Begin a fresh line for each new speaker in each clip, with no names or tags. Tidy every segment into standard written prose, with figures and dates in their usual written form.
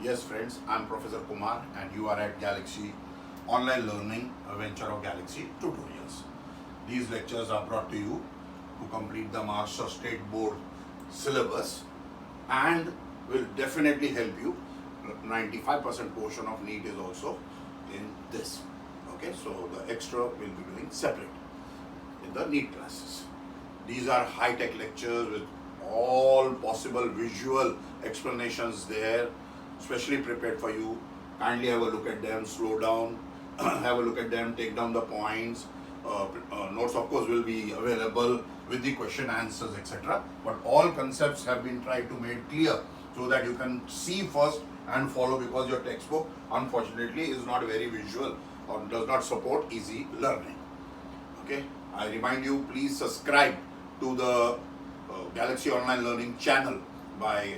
Yes friends, I am Professor Kumar and you are at Galaxy Online Learning, a venture of Galaxy Tutorials. These lectures are brought to you to complete the Master State Board syllabus and will definitely help you. 95% portion of NEET is also in this. Okay, so the extra will be doing separate in the NEET classes. These are high-tech lectures with all possible visual explanations there, specially prepared for you. Kindly have a look at them, slow down, have a look at them, take down the points. Notes of course will be available with the question answers etc. But all concepts have been tried to make clear so that you can see first and follow, because your textbook unfortunately is not very visual or does not support easy learning. Okay, I remind you, please subscribe to the Galaxy Online Learning channel by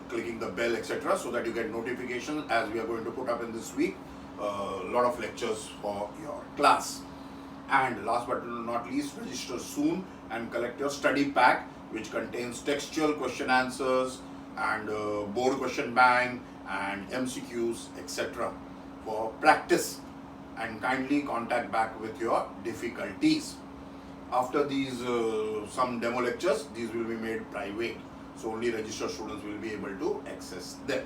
clicking the bell etc. so that you get notifications as we are going to put up in this week a lot of lectures for your class. And last but not least, register soon and collect your study pack, which contains textual question answers and board question bank and MCQs etc. for practice, and kindly contact back with your difficulties. After these some demo lectures, these will be made private, so only registered students will be able to access them.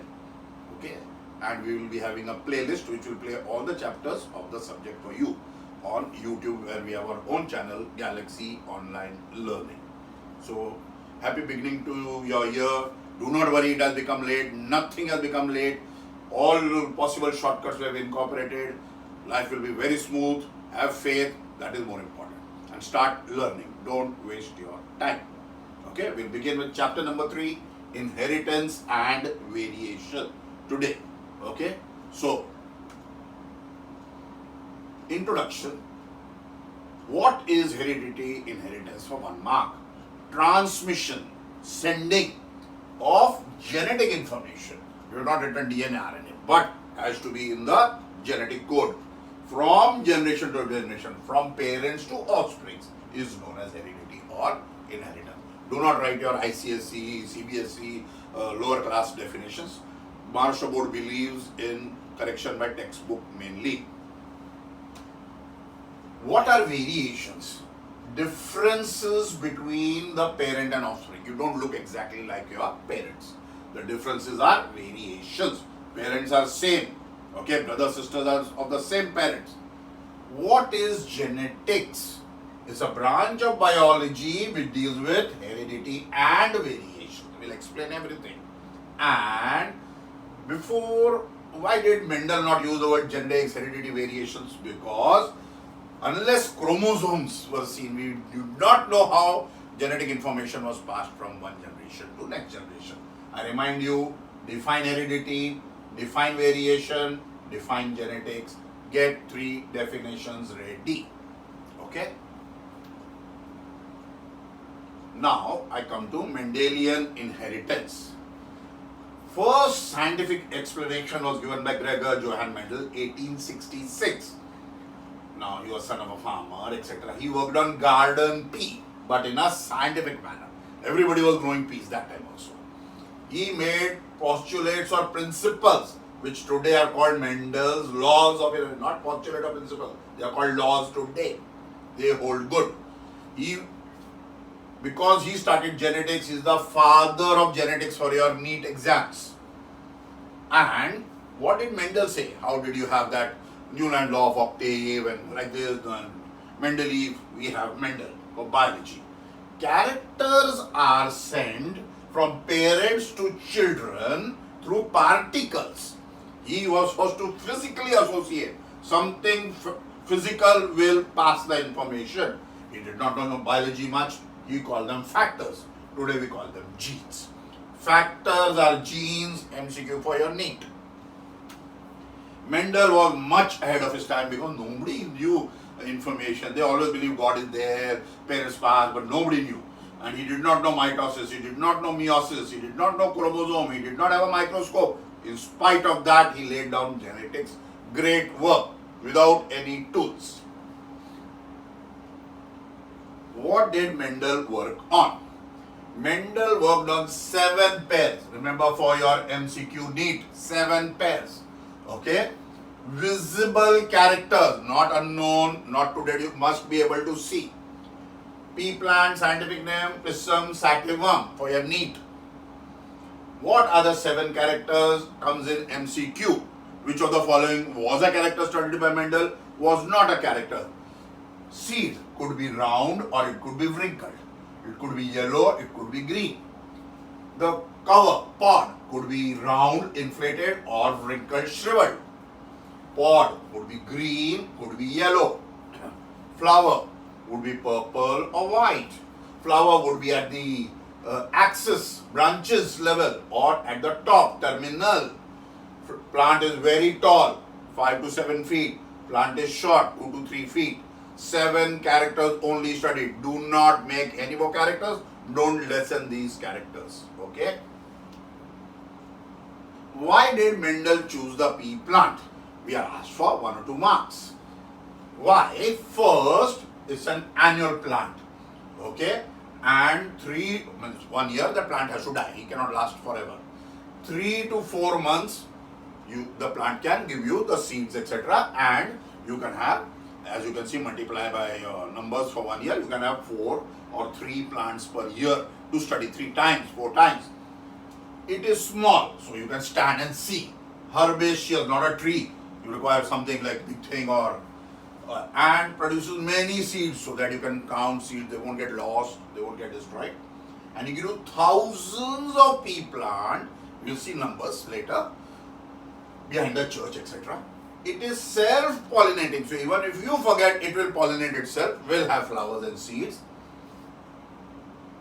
Okay, and we will be having a playlist which will play all the chapters of the subject for you on YouTube, where we have our own channel, Galaxy Online Learning. So happy beginning to your year. Do not worry, it has become late. Nothing has become late. All possible shortcuts we have incorporated. Life will be very smooth. Have faith. That is more important. And start learning. Don't waste your time. Okay, we'll begin with chapter number 3, inheritance and variation today. Okay, so introduction. What is heredity? Inheritance for 1 mark. Transmission, sending of genetic information. You have not written DNA, RNA, but has to be in the genetic code. From generation to generation, from parents to offspring, is known as heredity or inheritance. Do not write your ICSE, CBSE, lower class definitions. Maharashtra Board believes in correction by textbook mainly. What are variations? Differences between the parent and offspring. You don't look exactly like your parents. The differences are variations. Parents are same. Okay, brothers, sisters are of the same parents. What is genetics? It's a branch of biology which deals with heredity and variation. We'll explain everything. And before, why did Mendel not use the word genetics, heredity, variations? Because unless chromosomes were seen, we do not know how genetic information was passed from one generation to next generation. I remind you, define heredity, define variation, define genetics, get 3 definitions ready. Okay? Now I come to Mendelian inheritance. First scientific explanation was given by Gregor Johann Mendel, 1866. Now he was son of a farmer, etc. He worked on garden pea, but in a scientific manner. Everybody was growing peas that time also. He made postulates or principles, which today are called Mendel's laws of, not postulate or principle, they are called laws today. They hold good. Because he started genetics, he is the father of genetics for your NEET exams. And what did Mendel say? How did you have that Newland law of octave and like this, Mendeleev, we have Mendel for biology. Characters are sent from parents to children through particles. He was supposed to physically associate something physical will pass the information. He did not know biology much. He called them factors. Today we call them genes. Factors are genes, MCQ for your NEET. Mendel was much ahead of his time because nobody knew information. They always believed God is there, parents pass, but nobody knew. And he did not know mitosis, he did not know meiosis, he did not know chromosome, he did not have a microscope. In spite of that, he laid down genetics. Great work without any tools. What did Mendel work on? Mendel worked on 7 pairs. Remember, for your MCQ NEET, 7 pairs. Okay? Visible characters, not unknown, not today, you must be able to see. Pea plant, scientific name, Pisum sativum for your NEET. What are the 7 characters comes in MCQ? Which of the following was a character studied by Mendel? Was not a character. Seed could be round or it could be wrinkled. It could be yellow, it could be green. The cover, pod, could be round, inflated or wrinkled, shriveled. Pod would be green, could be yellow. Flower would be purple or white. Flower would be at the axis, branches level or at the top, terminal. Plant is very tall, 5 to 7 feet. Plant is short, 2 to 3 feet. 7 characters only studied. Do not make any more characters. Don't lessen these characters. Okay? Why did Mendel choose the pea plant? We are asked for 1 or 2 marks. Why? First, it's an annual plant. Okay? And 1 year the plant has to die. It cannot last forever. 3 to 4 months, the plant can give you the seeds, etc. And you can have, as you can see, multiply by numbers for 1 year, you can have 4 or 3 plants per year to study 3 times, 4 times. It is small, so you can stand and see. Herbaceous, not a tree. You require something like big thing or and produces many seeds so that you can count seeds. They won't get lost, they won't get destroyed. And you give you thousands of pea plant. You'll see numbers later behind the church, etc. It is self-pollinating. So even if you forget, it will pollinate itself, will have flowers and seeds.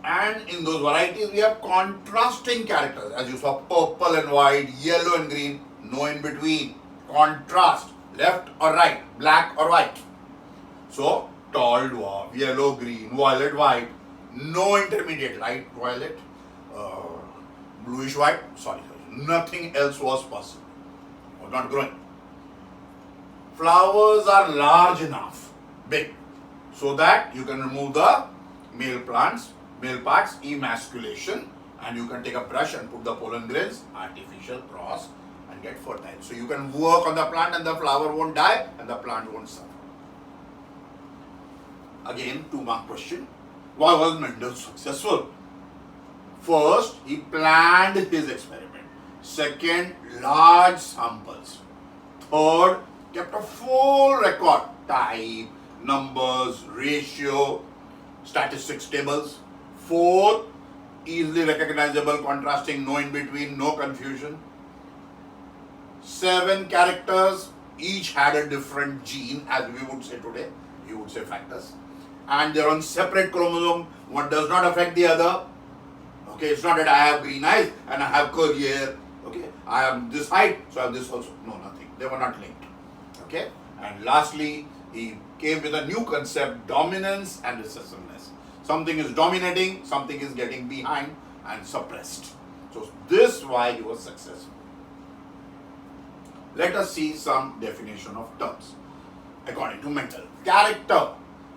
And in those varieties, we have contrasting characters. As you saw, purple and white, yellow and green, no in between. Contrast, left or right, black or white. So, tall dwarf, yellow, green, violet, white, no intermediate, light violet, bluish white, sorry, nothing else was possible. Was not growing. Flowers are large enough, big, so that you can remove the male plants, male parts, emasculation, and you can take a brush and put the pollen grains, artificial cross, and get fertile. So you can work on the plant and the flower won't die and the plant won't suffer. Again, 2-mark question. Why was Mendel successful? First, he planned his experiment. Second, large samples. Third, kept a full record, type, numbers, ratio, statistics tables. Fourth, easily recognizable, contrasting, no in between, no confusion. 7 characters, each had a different gene, as we would say today. You would say factors. And they're on separate chromosome. One does not affect the other. Okay, it's not that I have green eyes and I have curly hair. Okay, I have this height, so I have this also. No, nothing. They were not linked. Okay, and lastly, he came with a new concept, dominance and recessiveness. Something is dominating, something is getting behind and suppressed. So this is why he was successful. Let us see some definition of terms. According to Mendel, character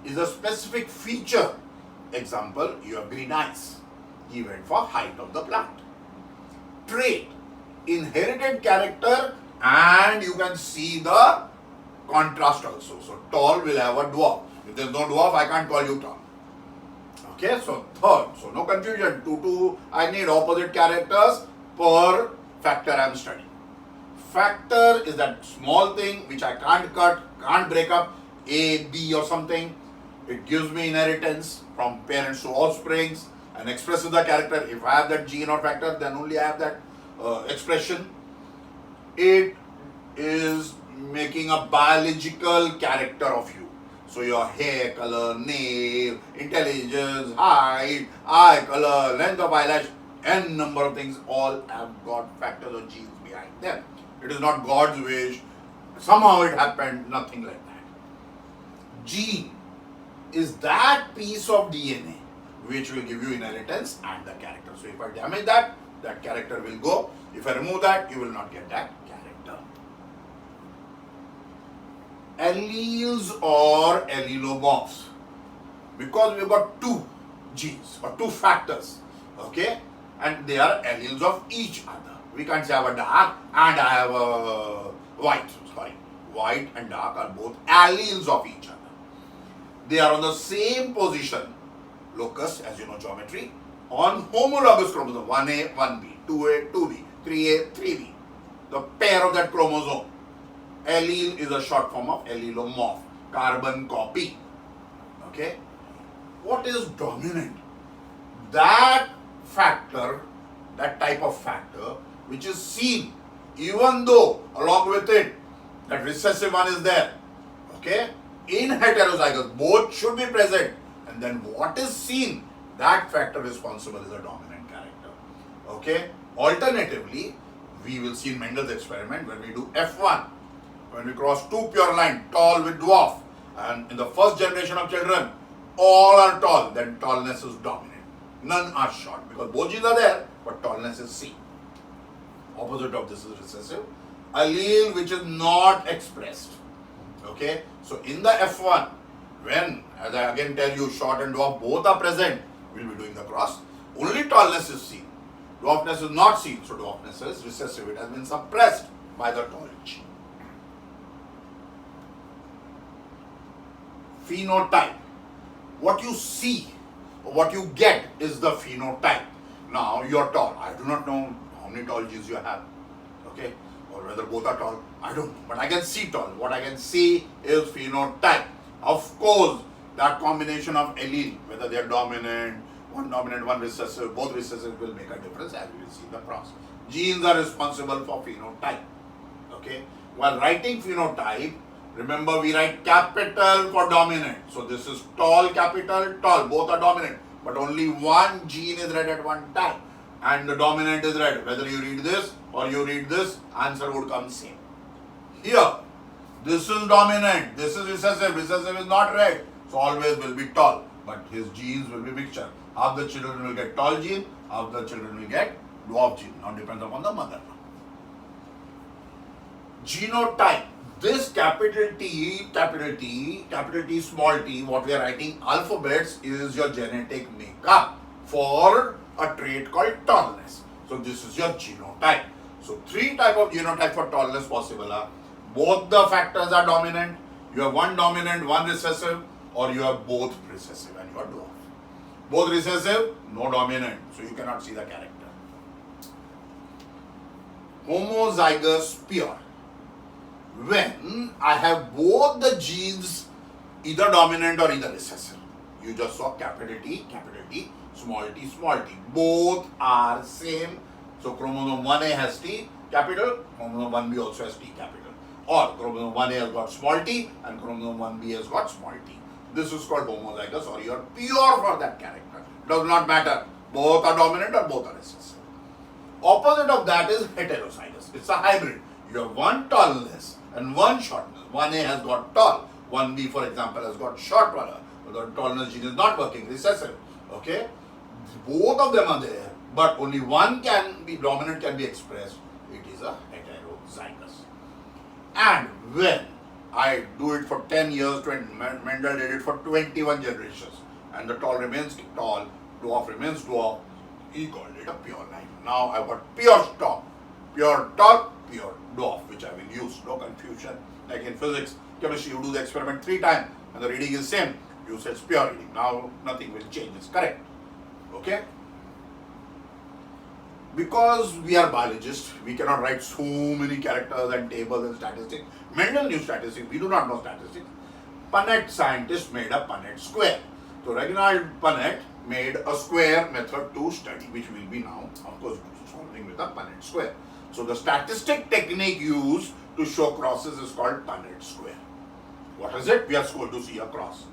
is a specific feature. Example, you have green eyes, given for height of the plant. Trait, inherited character, and you can see the contrast also. So tall will have a dwarf. If there is no dwarf, I can't call you tall. Okay, so third, so no confusion. 2 I need opposite characters per factor I am studying. Factor is that small thing which I can't cut, can't break up, A, B or something. It gives me inheritance from parents to offsprings and expresses the character. If I have that gene or factor, then only I have that expression. It is making a biological character of you. So your hair color, nail, intelligence, height, eye color, length of eyelash, n number of things all have got factors or genes behind them. It is not God's wish. Somehow it happened, nothing like that. Gene is that piece of DNA which will give you inheritance and the character. So if I damage that, that character will go. If I remove that, you will not get that character. Alleles or allelomorphs. Because we've got 2 genes or 2 factors, Okay, and they are alleles of each other. We can't say I have a dark and I have a white. Sorry, white and dark are both alleles of each other. They are on the same position, locus, as you know, geometry, on homologous chromosome 1A, 1B, 2A, 2B, 3A, 3B. The pair of that chromosome. Allele is a short form of allelomorph, carbon copy. Okay? What is dominant? That factor, that type of factor, which is seen, even though along with it, that recessive one is there. Okay? In heterozygous, both should be present. And then what is seen, that factor responsible is a dominant character. Okay? Alternatively, we will see in Mendel's experiment when we do F1, when we cross two pure lines, tall with dwarf, and in the first generation of children, all are tall, then tallness is dominant. None are short because both genes are there, but tallness is seen. Opposite of this is recessive. Allele which is not expressed. Okay, so in the F1, when, as I again tell you, short and dwarf both are present, we will be doing the cross. Only tallness is seen. Dwarfness is not seen, so dwarfness is recessive. It has been suppressed by the tall gene. Phenotype. What you see, or what you get is the phenotype. Now, you are tall. I do not know how many tall genes you have. Okay, or whether both are tall, I don't know. But I can see tall. What I can see is phenotype. Of course, that combination of allele, whether they are dominant, one recessive, both recessive will make a difference as we will see in the cross. Genes are responsible for phenotype. Okay. While writing phenotype, remember we write capital for dominant. So this is tall, capital, tall. Both are dominant. But only one gene is read at one time. And the dominant is read. Whether you read this or you read this, answer would come same. Here, this is dominant. This is recessive. Recessive is not read. So always will be tall. But his genes will be mixture. Half the children will get tall gene, half the children will get dwarf gene. Now depends upon the mother. Genotype. This capital T, small t, what we are writing alphabets is your genetic makeup for a trait called tallness. So this is your genotype. So three type of genotype for tallness possible are both the factors are dominant, you have one dominant, one recessive, or you have both recessive and you are dwarf. Both recessive, no dominant, so you cannot see the character. Homozygous pure. When I have both the genes either dominant or either recessive. You just saw capital T, small t, small t. Both are same. So chromosome 1A has T capital, chromosome 1B also has T capital. Or chromosome 1A has got small t and chromosome 1B has got small t. This is called homozygous or you are pure for that character. Does not matter. Both are dominant or both are recessive. Opposite of that is heterozygous. It's a hybrid. You have one tallness and one shortness. 1A has got tall. 1B, for example, has got short one. The tallness gene is not working, recessive. Okay? Both of them are there, but only one can be dominant, can be expressed. It is a heterozygous. And when I do it for 10 years, Mendel did it for 21 generations, and the tall remains tall, dwarf remains dwarf, he called it a pure line. Now I've got pure tall, pure dwarf, which I will use, no confusion. Like in physics, chemistry, you do the experiment 3 times and the reading is same. You say it's pure reading. Now nothing will change, it's correct. Okay? Because we are biologists, we cannot write so many characters and tables and statistics. Mendel knew statistics, we do not know statistics. Punnett scientists made a Punnett square. So Reginald Punnett made a square method to study, which will be now, of course, solving with a Punnett square. So the statistic technique used to show crosses is called Punnett square. What is it? We are going to see a cross.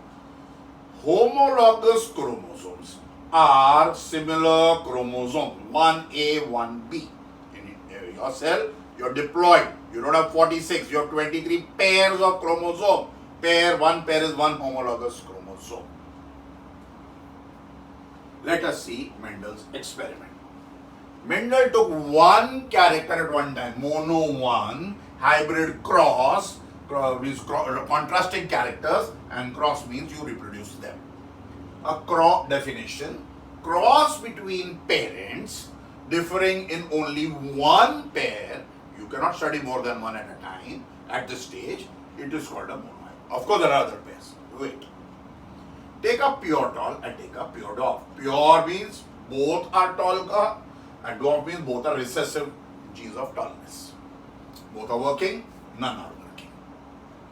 Homologous chromosomes are similar chromosomes, 1A, 1B. In your cell, you are diploid. You don't have 46, you have 23 pairs of chromosome. One pair is one homologous chromosome. Let us see Mendel's experiment. Mendel took one character at one time, mono 1, hybrid cross, means contrasting characters, and cross means you reproduce them. A cross definition, cross between parents differing in only one pair, you cannot study more than one at a time at this stage, it is called a monohybrid. Of course, there are other pairs. Wait. Take a pure tall and take a pure dwarf. Pure means both are tall and dwarf means both are recessive genes of tallness. Both are working, none are working.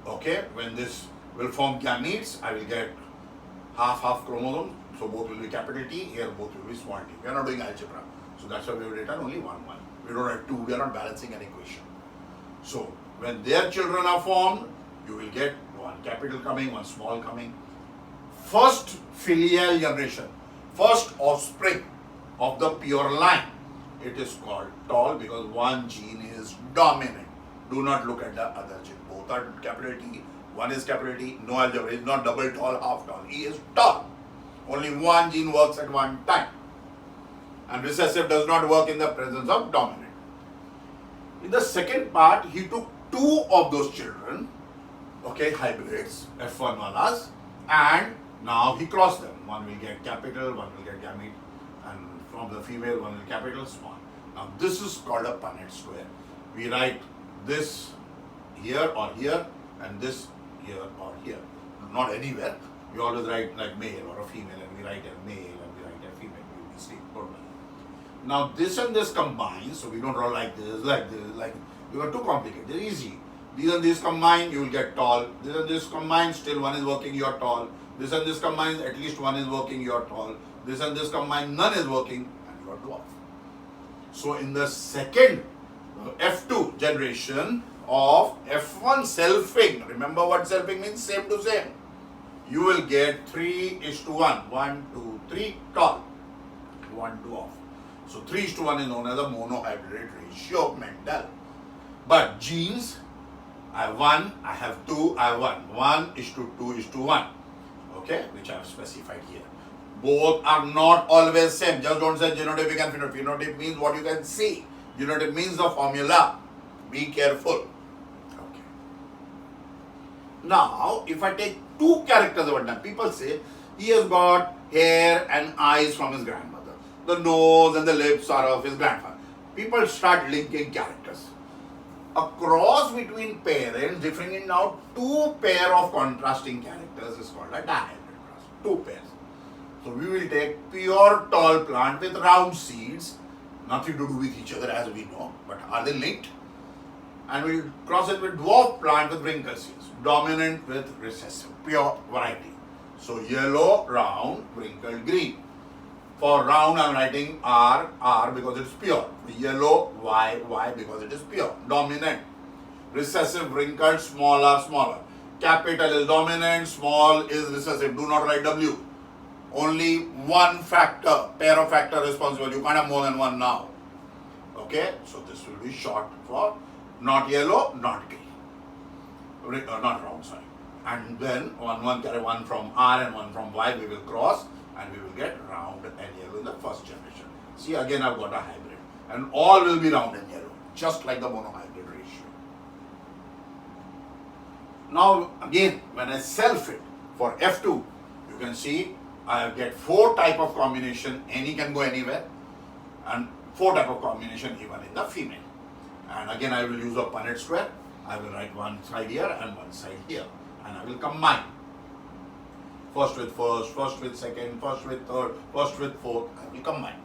Okay, when this will form gametes, I will get half chromosome, so both will be capital T, here both will be small t. We are not doing algebra, so that's why we have written only 1, 1. We don't have 2, we are not balancing an equation. So, when their children are formed, you will get one capital coming, one small coming. First filial generation, first offspring of the pure line, it is called tall because one gene is dominant. Do not look at the other gene. Both are capital T. One is capital T. No algebra. It's not double tall, half tall. He is tall. Only one gene works at one time. And recessive does not work in the presence of dominant. In the second part, he took 2 of those children, okay, hybrids, F1 walas, and now he crossed them. One will get capital, one will get gamete, and from the female, one will capital, small. Now this is called a Punnett square. We write this here or here, and this here or here. Not anywhere. We always write like male or a female, and we write a male and we write a female. We see, don't worry. Now this and this combine, so we don't draw like this, like you are too complicated. They're easy. These and these combine, you will get tall. This and this combine, still one is working, you are tall. This and this combines, at least one is working, you are tall. This and this combine, none is working, and you are dwarf. So in the second F2 generation of F1 selfing, remember what selfing means? Same to same. You will get 3:1. 1, 2, 3, tall. 1 dwarf. So 3:1 is known as a monohybrid ratio of Mendel. But genes, I have 1, I have 2, I have 1. 1:2:1. Okay, which I have specified here. Both are not always same. Just don't say genotypic and phenotypic. Phenotype means what you can see. Genotype means the formula. Be careful. Okay. Now, if I take 2 characters over time, people say he has got hair and eyes from his grandmother. The nose and the lips are of his grandfather. People start linking characters. A cross between parents differing in now 2 pair of contrasting characters is called a dihybrid cross. 2 pairs. So we will take pure tall plant with round seeds, nothing to do with each other as we know, but are they linked? And we will cross it with dwarf plant with wrinkled seeds, dominant with recessive, pure variety. So yellow, round, wrinkled, green. For round I am writing R because it is pure. Yellow, Y because it is pure, dominant. Recessive, wrinkled, smaller. Capital is dominant, small is recessive. Do not write W. Only one factor, pair of factor responsible. You can't have more than one now. Okay, so this will be short for not yellow, not green. Not round, sorry. And then one from R and one from Y we will cross, and we will get round and yellow in the first generation. See, again I've got a hybrid. And all will be round and yellow, just like the monohybrid ratio. Now again, when I self it for F2, you can see I get 4 type of combination, any can go anywhere, and 4 type of combination even in the female. And again I will use a Punnett square. I will write one side here and one side here, and I will combine. First with first, first with second, first with third, first with fourth, I will combine.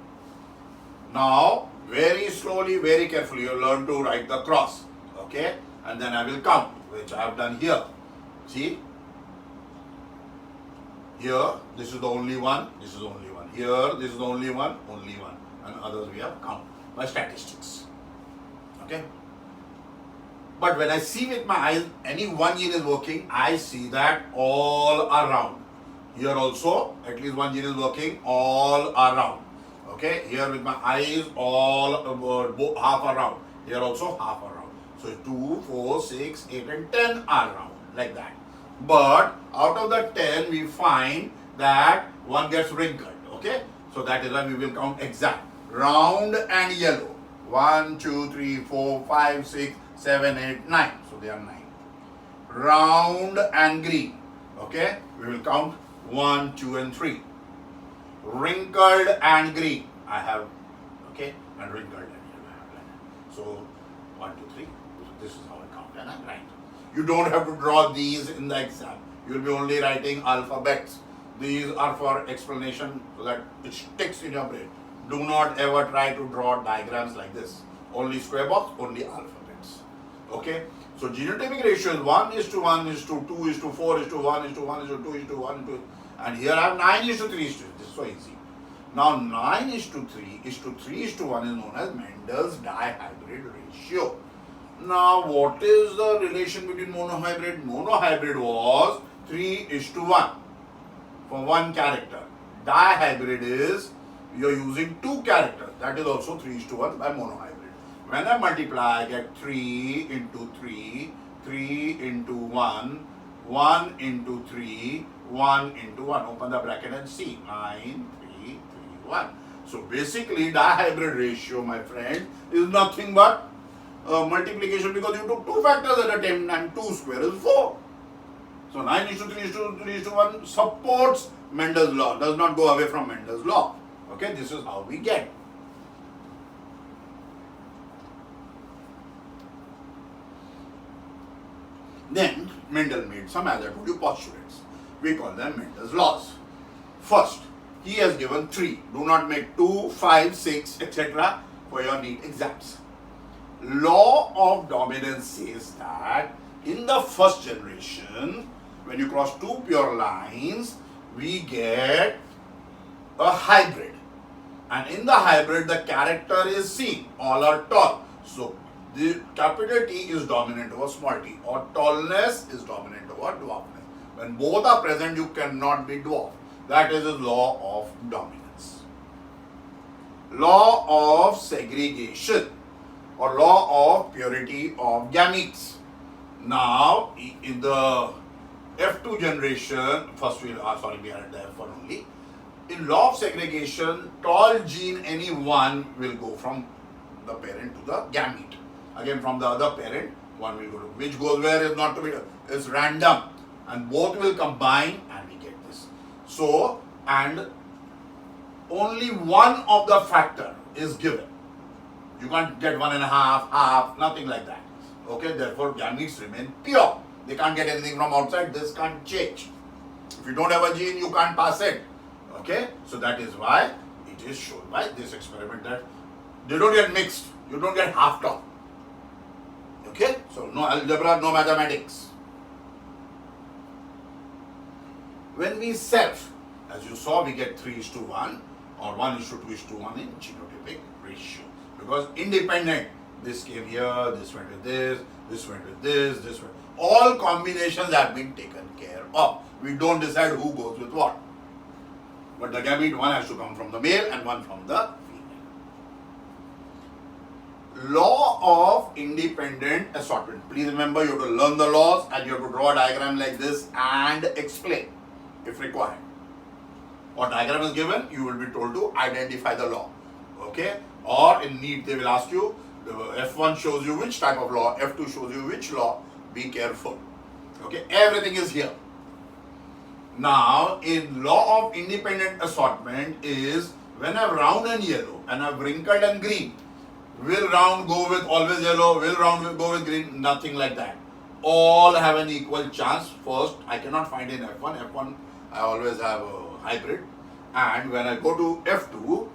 Now, very slowly, very carefully, you learn to write the cross, okay? And then I will count, which I have done here. See? Here, this is the only one, this is the only one. Here, this is the only one. And others we have count by statistics, okay? But when I see with my eyes, any one gene is working, I see that all are round. Here also, at least one gene is working, all are round. Okay, here with my eyes, all half are round. Here also half are round. So 2, 4, 6, 8 and 10 are round, like that. But out of the 10, we find that one gets wrinkled. Okay, so that is why we will count exact. Round and yellow. 1, 2, 3, 4, 5, 6, 7, 8, 9. So they are 9. Round and green. Okay, we will count 1, 2 and 3. wrinkled and green. I have, okay, and wrinkled and yellow I have like that. So 1, 2, 3. This is how I count and I write. You don't have to draw these in the exam. You will be only writing alphabets. These are for explanation so that it sticks in your brain. Do not ever try to draw diagrams like this. Only square box, only alphabets. Okay? So genotypic ratio is 1:1:2:4:1:1:2:1:2, and here I have 9:3:2. This is so easy. Now 9:3:3:1 is known as Mendel's dihybrid ratio. Now what is the relation between monohybrid? Monohybrid was 3:1 for one character. Dihybrid is you are using two characters. That is also 3:1 by monohybrid. When I multiply, I get 3 into 3, 3 into 1, 1 into 3, 1 into 1. Open the bracket and see. 9, 3, 3, 1. So basically, dihybrid ratio, my friend, is nothing but multiplication because you took two factors at a time and 2 square is 4. So 9:3:1 supports Mendel's law, does not go away from Mendel's law. Okay, this is how we get. Then Mendel made some, as I told you, postulates. We call them Mendel's laws. First, he has given 3. Do not make 2, 5, 6, etc. for your NEET exams. Law of dominance says that in the first generation, when you cross two pure lines, we get a hybrid. And in the hybrid, the character is seen. All are tall. So, the capital T is dominant over small t, or tallness is dominant over dwarfness. When both are present, you cannot be dwarf. That is the law of dominance. Law of segregation, or law of purity of gametes. Now, in the F2 generation, first we are at the F1 only. In law of segregation, tall gene any one will go from the parent to the gamete. Again, from the other parent, one will go to, which goes where is not to be, it's random, and both will combine and we get this. So, and only one of the factor is given. You can't get 1.5, half, nothing like that. Okay, therefore gametes remain pure. They can't get anything from outside, this can't change. If you don't have a gene, you can't pass it. Okay, so that is why it is shown by this experiment that they don't get mixed, you don't get half tall. Okay, so no algebra, no mathematics. When we self, as you saw, we get 3:1 or 1:2:1 in genotypic ratio. Because independent, this came here, this went with this went with this went. All combinations have been taken care of. We don't decide who goes with what. But the gamete, one has to come from the male and one from the female. Law of independent assortment. Please remember, you have to learn the laws and you have to draw a diagram like this and explain if required. Or diagram is given, you will be told to identify the law. Okay? Or in NEET, they will ask you, F1 shows you which type of law, F2 shows you which law. Be careful. Okay? Everything is here. Now, in law of independent assortment is when I have round and yellow and I have wrinkled and green, will round go with always yellow, will round go with green? Nothing like that. All have an equal chance. First, I cannot find in F1, I always have a hybrid. And when I go to F2,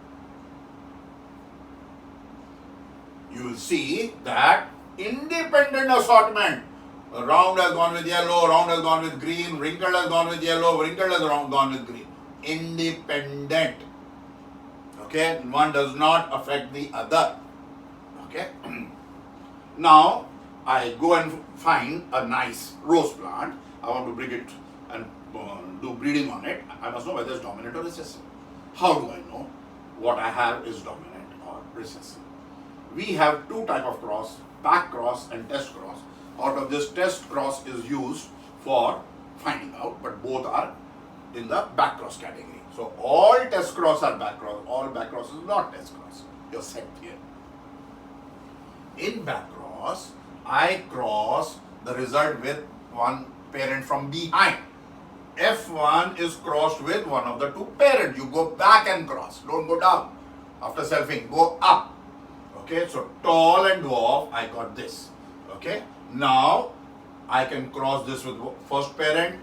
you will see that independent assortment. Round has gone with yellow, round has gone with green, wrinkled has gone with yellow, wrinkled has gone with green. Independent. Okay, one does not affect the other. Okay. Now, I go and find a nice rose plant. I want to bring it and do breeding on it. I must know whether it's dominant or recessive. How do I know what I have is dominant or recessive? We have two types of cross, back cross and test cross. Out of this, test cross is used for finding out, but both are in the back cross category. So all test cross are back cross, all back cross is not test cross. You're set here. In back cross, I cross the result with one parent from behind. F1 is crossed with one of the two parents. You go back and cross. Don't go down. After selfing, go up. Okay, so tall and dwarf, I got this. Okay, now I can cross this with first parent.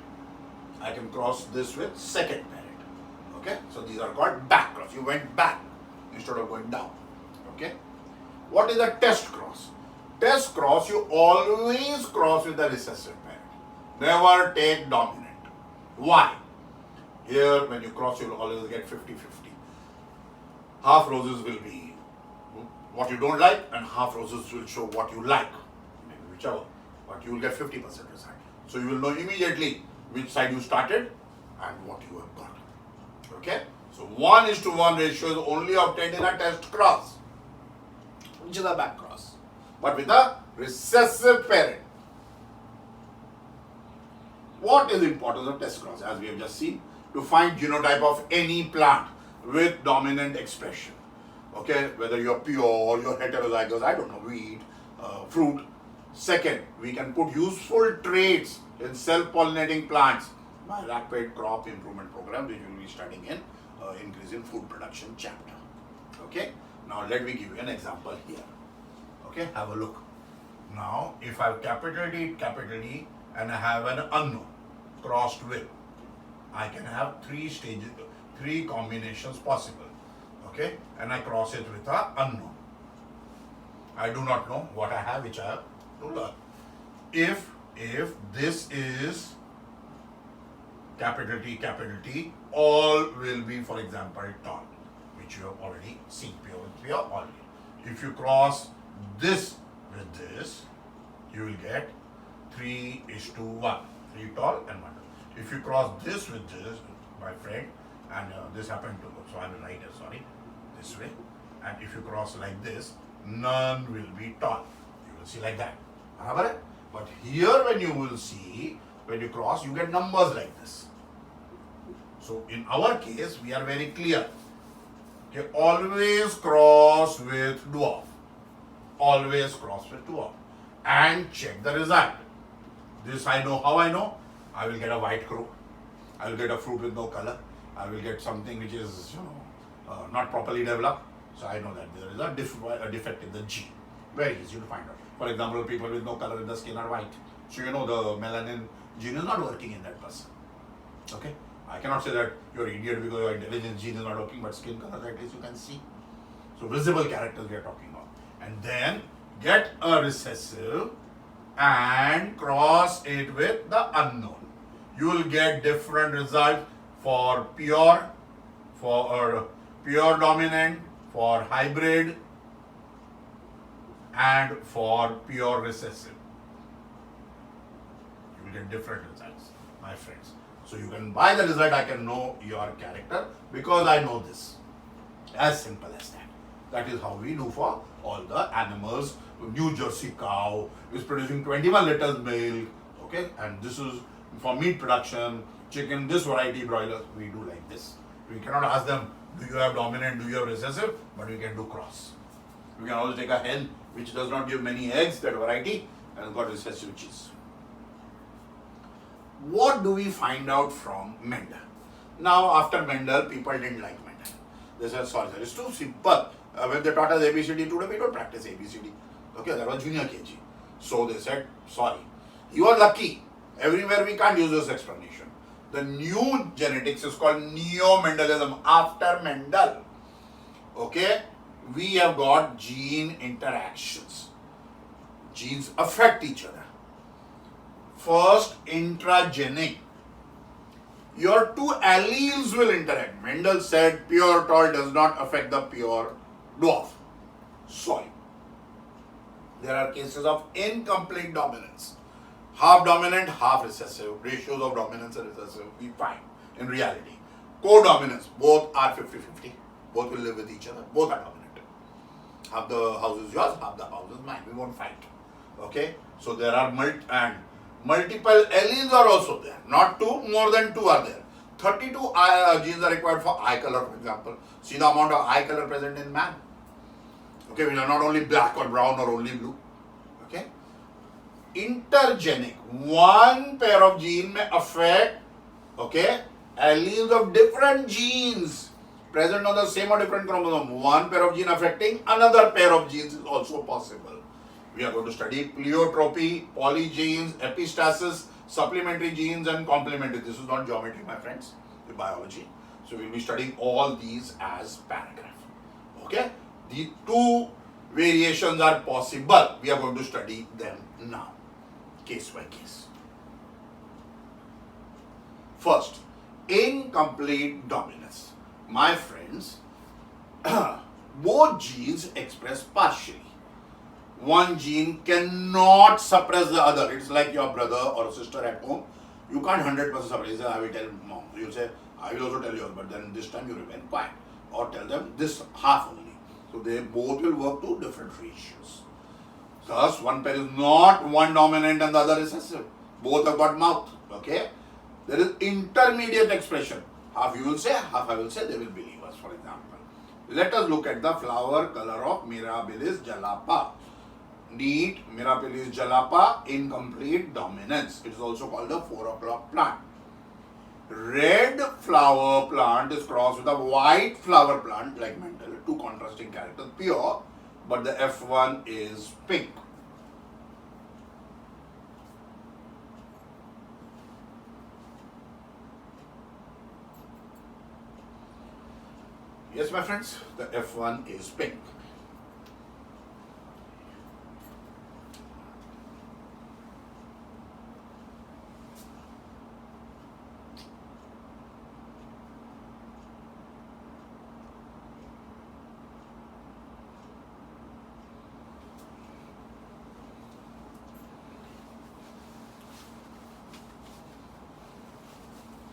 I can cross this with second parent. Okay, so these are called back cross. You went back instead of going down. Okay, what is a test cross? Test cross, you always cross with the recessive parent. Never take dominant. Why? Here, when you cross, you'll always get 50-50. Half roses will be what you don't like, and half roses will show what you like. Maybe whichever. But you will get 50% result. So you will know immediately which side you started and what you have got. Okay? So 1:1 ratio is only obtained in a test cross, which is a back cross, but with a recessive parent. What is the importance of test cross? As we have just seen, to find genotype of any plant with dominant expression. Okay, whether you're pure or you're heterozygous, I don't know, wheat, fruit. Second, we can put useful traits in self-pollinating plants by rapid crop improvement program, which we will be studying in increase in food production chapter. Okay, now let me give you an example here. Okay, have a look. Now, if I have capital D, and I have an unknown crossed with, I can have three combinations possible. Okay, and I cross it with a unknown. I do not know what I have, which I have to learn. If this is capital T, all will be, for example, tall, which you have already seen, pure with pure already. If you cross this with this, you will get 3:1, 3 tall and 1 tall. If you cross this with this, my friend, and this happened to, so I will write it, sorry, this way, and if you cross like this, none will be tall. You will see like that. But here when you will see, when you cross, you get numbers like this. So in our case, we are very clear. Okay, always cross with dwarf. Always cross with dwarf. And check the result. This I know. How I know? I will get a white crow. I will get a fruit with no color. I will get something which is, not properly developed. So I know that there is a defect in the gene. Very easy to find out. For example, people with no color in the skin are white. So you know the melanin gene is not working in that person. Okay? I cannot say that you're an idiot because your intelligence gene is not working, but skin color, at least you can see. So visible characters we are talking about. And then get a recessive and cross it with the unknown. You will get different results for pure dominant, for hybrid, and for pure recessive. You will get different results, my friends. So you can, by the result, I can know your character because I know this. As simple as that. That is how we do for all the animals. New Jersey cow is producing 21 liters milk. Okay, and this is for meat production. Chicken, this variety broilers, we do like this. We cannot ask them, do you have dominant, do you have recessive? But we can do cross. We can also take a hen which does not give many eggs, that variety, and got recessive cheese. What do we find out from Mendel? Now, after Mendel, people didn't like Mendel. They said, sorry, sir, it's too simple. When they taught us ABCD today, we don't practice ABCD. Okay, that was junior KG. So they said, sorry. You are lucky. Everywhere we can't use this explanation. The new genetics is called neo-Mendelism after Mendel. Okay, we have got gene interactions. Genes affect each other. First, intragenic. Your two alleles will interact. Mendel said pure tall does not affect the pure dwarf. Sorry. There are cases of incomplete dominance. Half dominant, half recessive. Ratios of dominance and recessive we find in reality. Co-dominance, both are 50-50. Both will live with each other. Both are dominant. Half the house is yours, half the house is mine. We won't fight. Okay? So there are multiple alleles are also there. Not two, more than two are there. 32 genes are required for eye color, for example. See the amount of eye color present in man. Okay, we are not only black or brown or only blue. Okay? Intergenic. One pair of gene may affect Okay, alleles of different genes present on the same or different chromosome. One pair of gene affecting another pair of genes is also possible. We are going to study pleiotropy, polygenes, epistasis, supplementary genes and complementary. This is not geometry, my friends, the biology. So we will be studying all these as paragraph. Okay, the two variations are possible. We are going to study them now, case by case. First, incomplete dominance. My friends, both genes express partially. One gene cannot suppress the other. It's like your brother or sister at home. You can't 100% suppress. I will tell mom. You'll say, I will also tell yours, but then this time you remain quiet. Or tell them this half only. So they both will work to different ratios. Thus, one pair is not one dominant and the other recessive. Both have got mouth. Okay? There is intermediate expression. Half you will say, half I will say, they will believe us, for example. Let us look at the flower color of Mirabilis jalapa. Neat Mirabilis jalapa, incomplete dominance. It is also called a 4 o'clock plant. Red flower plant is crossed with a white flower plant like mental. Two contrasting characters, pure, but the F1 is pink. Yes, my friends, the F1 is pink.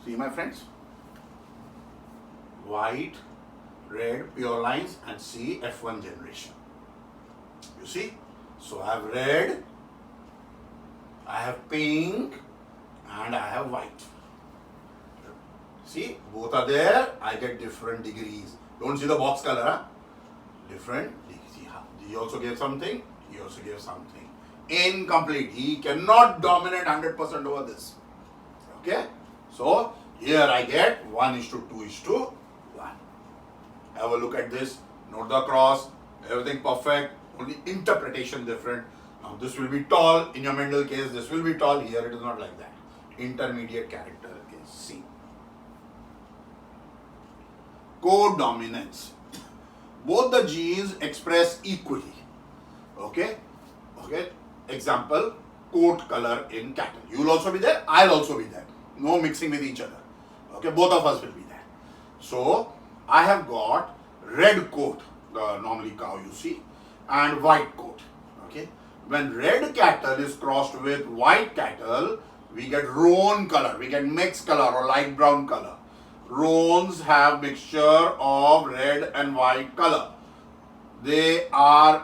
See, my friends, white, red, pure lines, and see F1 generation. You see? So I have red, I have pink, and I have white. See, both are there, I get different degrees. Don't see the box color, huh? Different degrees. He also gave something, he also gave something. Incomplete. He cannot dominate 100% over this. Okay? So, here I get 1:2:1. Have a look at this. Note the cross. Everything perfect. Only interpretation different. Now, this will be tall. In your Mendel case, this will be tall. Here it is not like that. Intermediate character is C. Codominance. Both the genes express equally. Okay? Okay? Example, coat color in cattle. You will also be there. I'll also be there. No mixing with each other. Okay? Both of us will be there. So, I have got red coat, normally cow you see, and white coat. Okay? When red cattle is crossed with white cattle, we get roan color, we get mixed color or light brown color. Roans have mixture of red and white color. They are,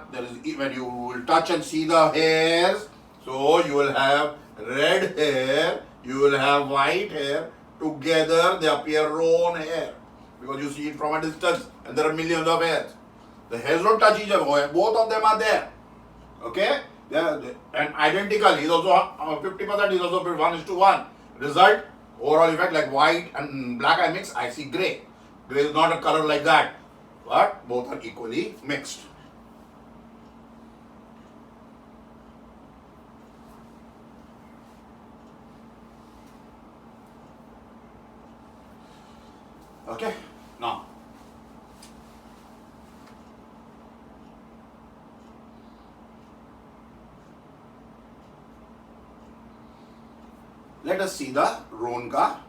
when you will touch and see the hairs, so you will have red hair, you will have white hair, together they appear roan hair. Because you see it from a distance and there are millions of hairs. The hairs don't touch each other, both of them are there. Okay? And identical, he is also 50%, he is also 1:1. Result, overall effect like white and black I mix, I see grey. Grey is not a color like that, but both are equally mixed. Okay? Now, let us see the roan ka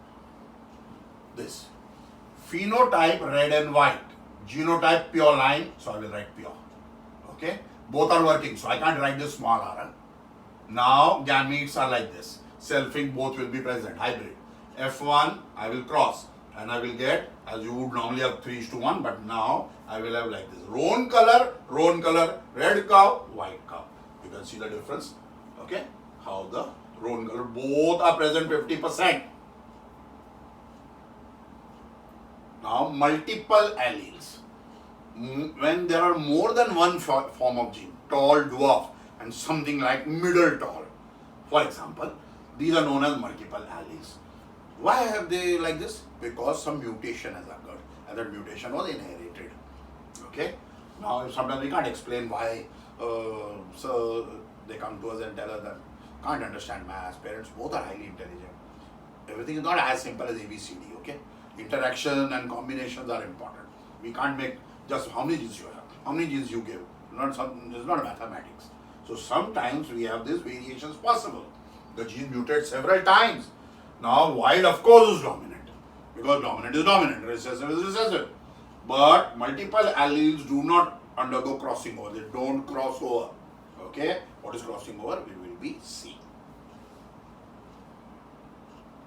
this. Phenotype red and white. Genotype pure line, so I will write pure. Okay? Both are working, so I can't write this small r. Now, gametes are like this. Selfing both will be present, hybrid. F1, I will cross. And I will get, as you would normally have 3:1, but now I will have like this. Roan color, red cow, white cow. You can see the difference. Okay? How the roan color, both are present 50%. Now, multiple alleles. When there are more than one form of gene, tall, dwarf, and something like middle tall, for example, these are known as multiple alleles. Why have they like this? Because some mutation has occurred, and that mutation was inherited. Okay. Now, sometimes we can't explain why. So they come to us and tell us that can't understand maths. Parents both are highly intelligent. Everything is not as simple as ABCD. Okay. Interaction and combinations are important. We can't make just how many genes you have, how many genes you give. It's not mathematics. So sometimes we have these variations possible. The gene mutates several times. Now, wild of course is dominant, because dominant is dominant, recessive is recessive. But multiple alleles do not undergo crossing over, they don't cross over. Okay, what is crossing over? We will be seeing.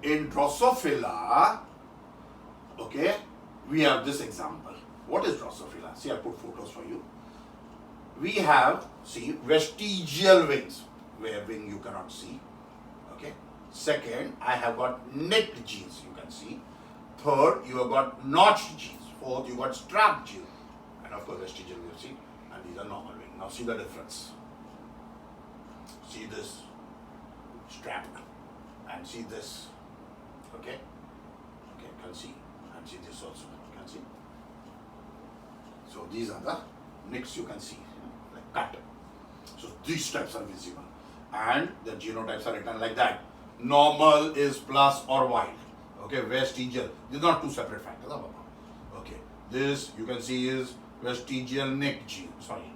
In Drosophila, okay, we have this example. What is Drosophila? See, I put photos for you. We have, see, vestigial wings, where wing you cannot see. Okay. Second, I have got necked genes, you can see. Third, you have got notched genes. Fourth, you got strapped genes. And of course, vestigial you see. And these are normal wing. Now see the difference. See this strap and see this. Okay. Okay, you can see. And see this also. You can see. So these are the nicks you can see. Like cut. So these types are visible. And the genotypes are written like that. Normal is plus or wild. Okay, vestigial. These are not two separate factors. Okay, this you can see is vestigial neck gene. Sorry,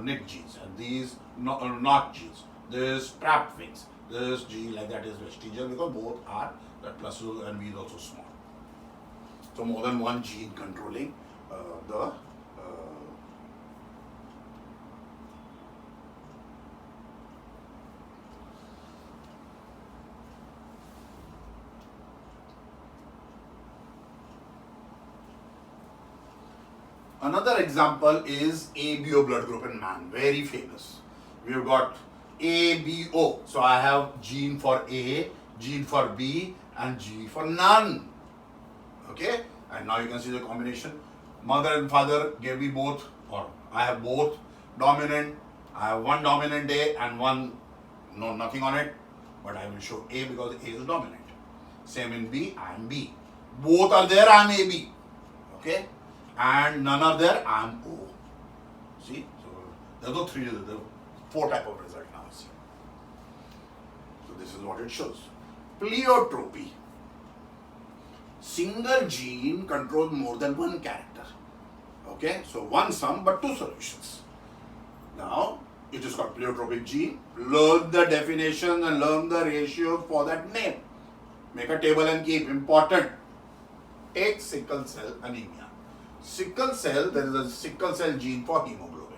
neck genes, and these not genes. This trapped wings. This gene like that is vestigial because both are that plus and V is also small. So more than one gene controlling the Another example is ABO blood group in man, very famous. We've got ABO. So I have gene for A, gene for B, and G for none. Okay? And now you can see the combination. Mother and father gave me both, or I have both dominant. I have one dominant A and one nothing on it, but I will show A because A is dominant. Same in B, I am B. Both are there, I am AB. Okay? And none are there, I am O. See? So there are no three, there are four type of result now. See? So this is what it shows. Pleiotropy. Single gene controls more than one character. Okay? So one sum but two solutions. Now, it is called pleiotropic gene. Learn the definition and learn the ratio for that name. Make a table and keep. Important. Take sickle cell anemia. Sickle cell, there is a sickle cell gene for hemoglobin.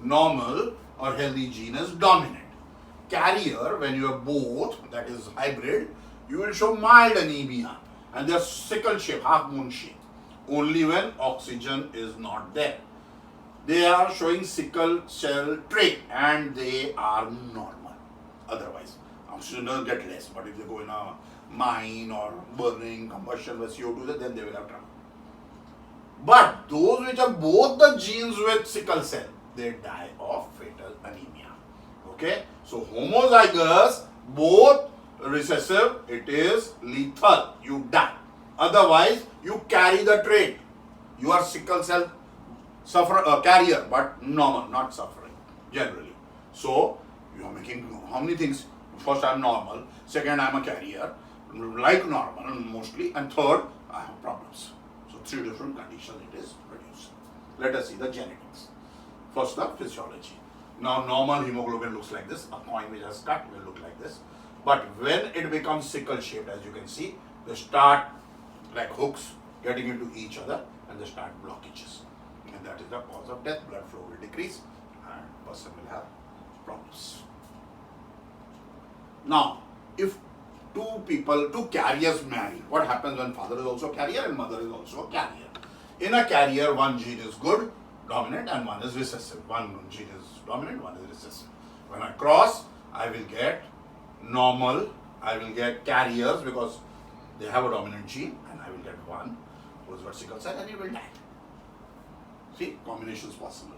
Normal or healthy gene is dominant. Carrier, when you have both, that is hybrid, you will show mild anemia. And they are sickle shape, half moon shape. Only when oxygen is not there. They are showing sickle cell trait and they are normal. Otherwise, oxygen doesn't get less. But if they go in a mine or burning, combustion with CO2, then they will have trouble. But those which have both the genes with sickle cell, they die of fatal anemia. Okay? So homozygous, both recessive, it is lethal. You die. Otherwise, you carry the trait. You are sickle cell carrier, but normal, not suffering, generally. So, you are making how many things? First, I am normal. Second, I am a carrier, like normal mostly. And third, I have problems. So, three different conditions it is produced. Let us see the genetics. First, the physiology. Now, normal hemoglobin looks like this. A coin which has cut will look like this. But when it becomes sickle shaped, as you can see, they start like hooks getting into each other and they start blockages. And that is the cause of death. Blood flow will decrease and person will have problems. Now, if two carriers marry, what happens when father is also a carrier and mother is also a carrier? In a carrier, one gene is good, dominant, and one is recessive. One gene is dominant, one is recessive. When I cross, I will get normal, I will get carriers because they have a dominant gene, and I will get one who is got sickle cell and he will die. See, combination is possible.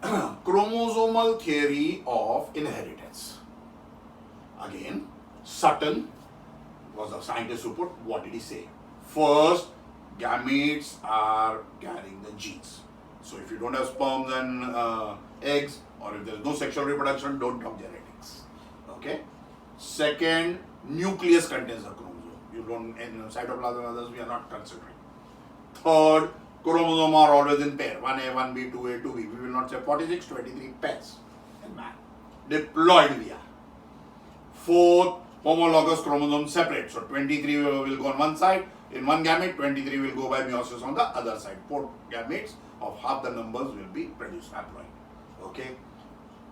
Chromosomal theory of inheritance. Again, Sutton, was the scientist who put, what did he say? First, gametes are carrying the genes. So if you don't have sperms and eggs, or if there is no sexual reproduction, don't talk genetics. Okay. Second, nucleus contains the chromosome. You don't, in cytoplasm and others, we are not considering. Third, chromosomes are always in pair. 1A, 1B, 2A, 2B. We will not say 46, 23 pairs in man. Diploid we are. Fourth, homologous chromosomes separate. So 23 will go on one side in one gamete, 23 will go by meiosis on the other side. 4 gametes of half the numbers will be produced, haploid. Okay.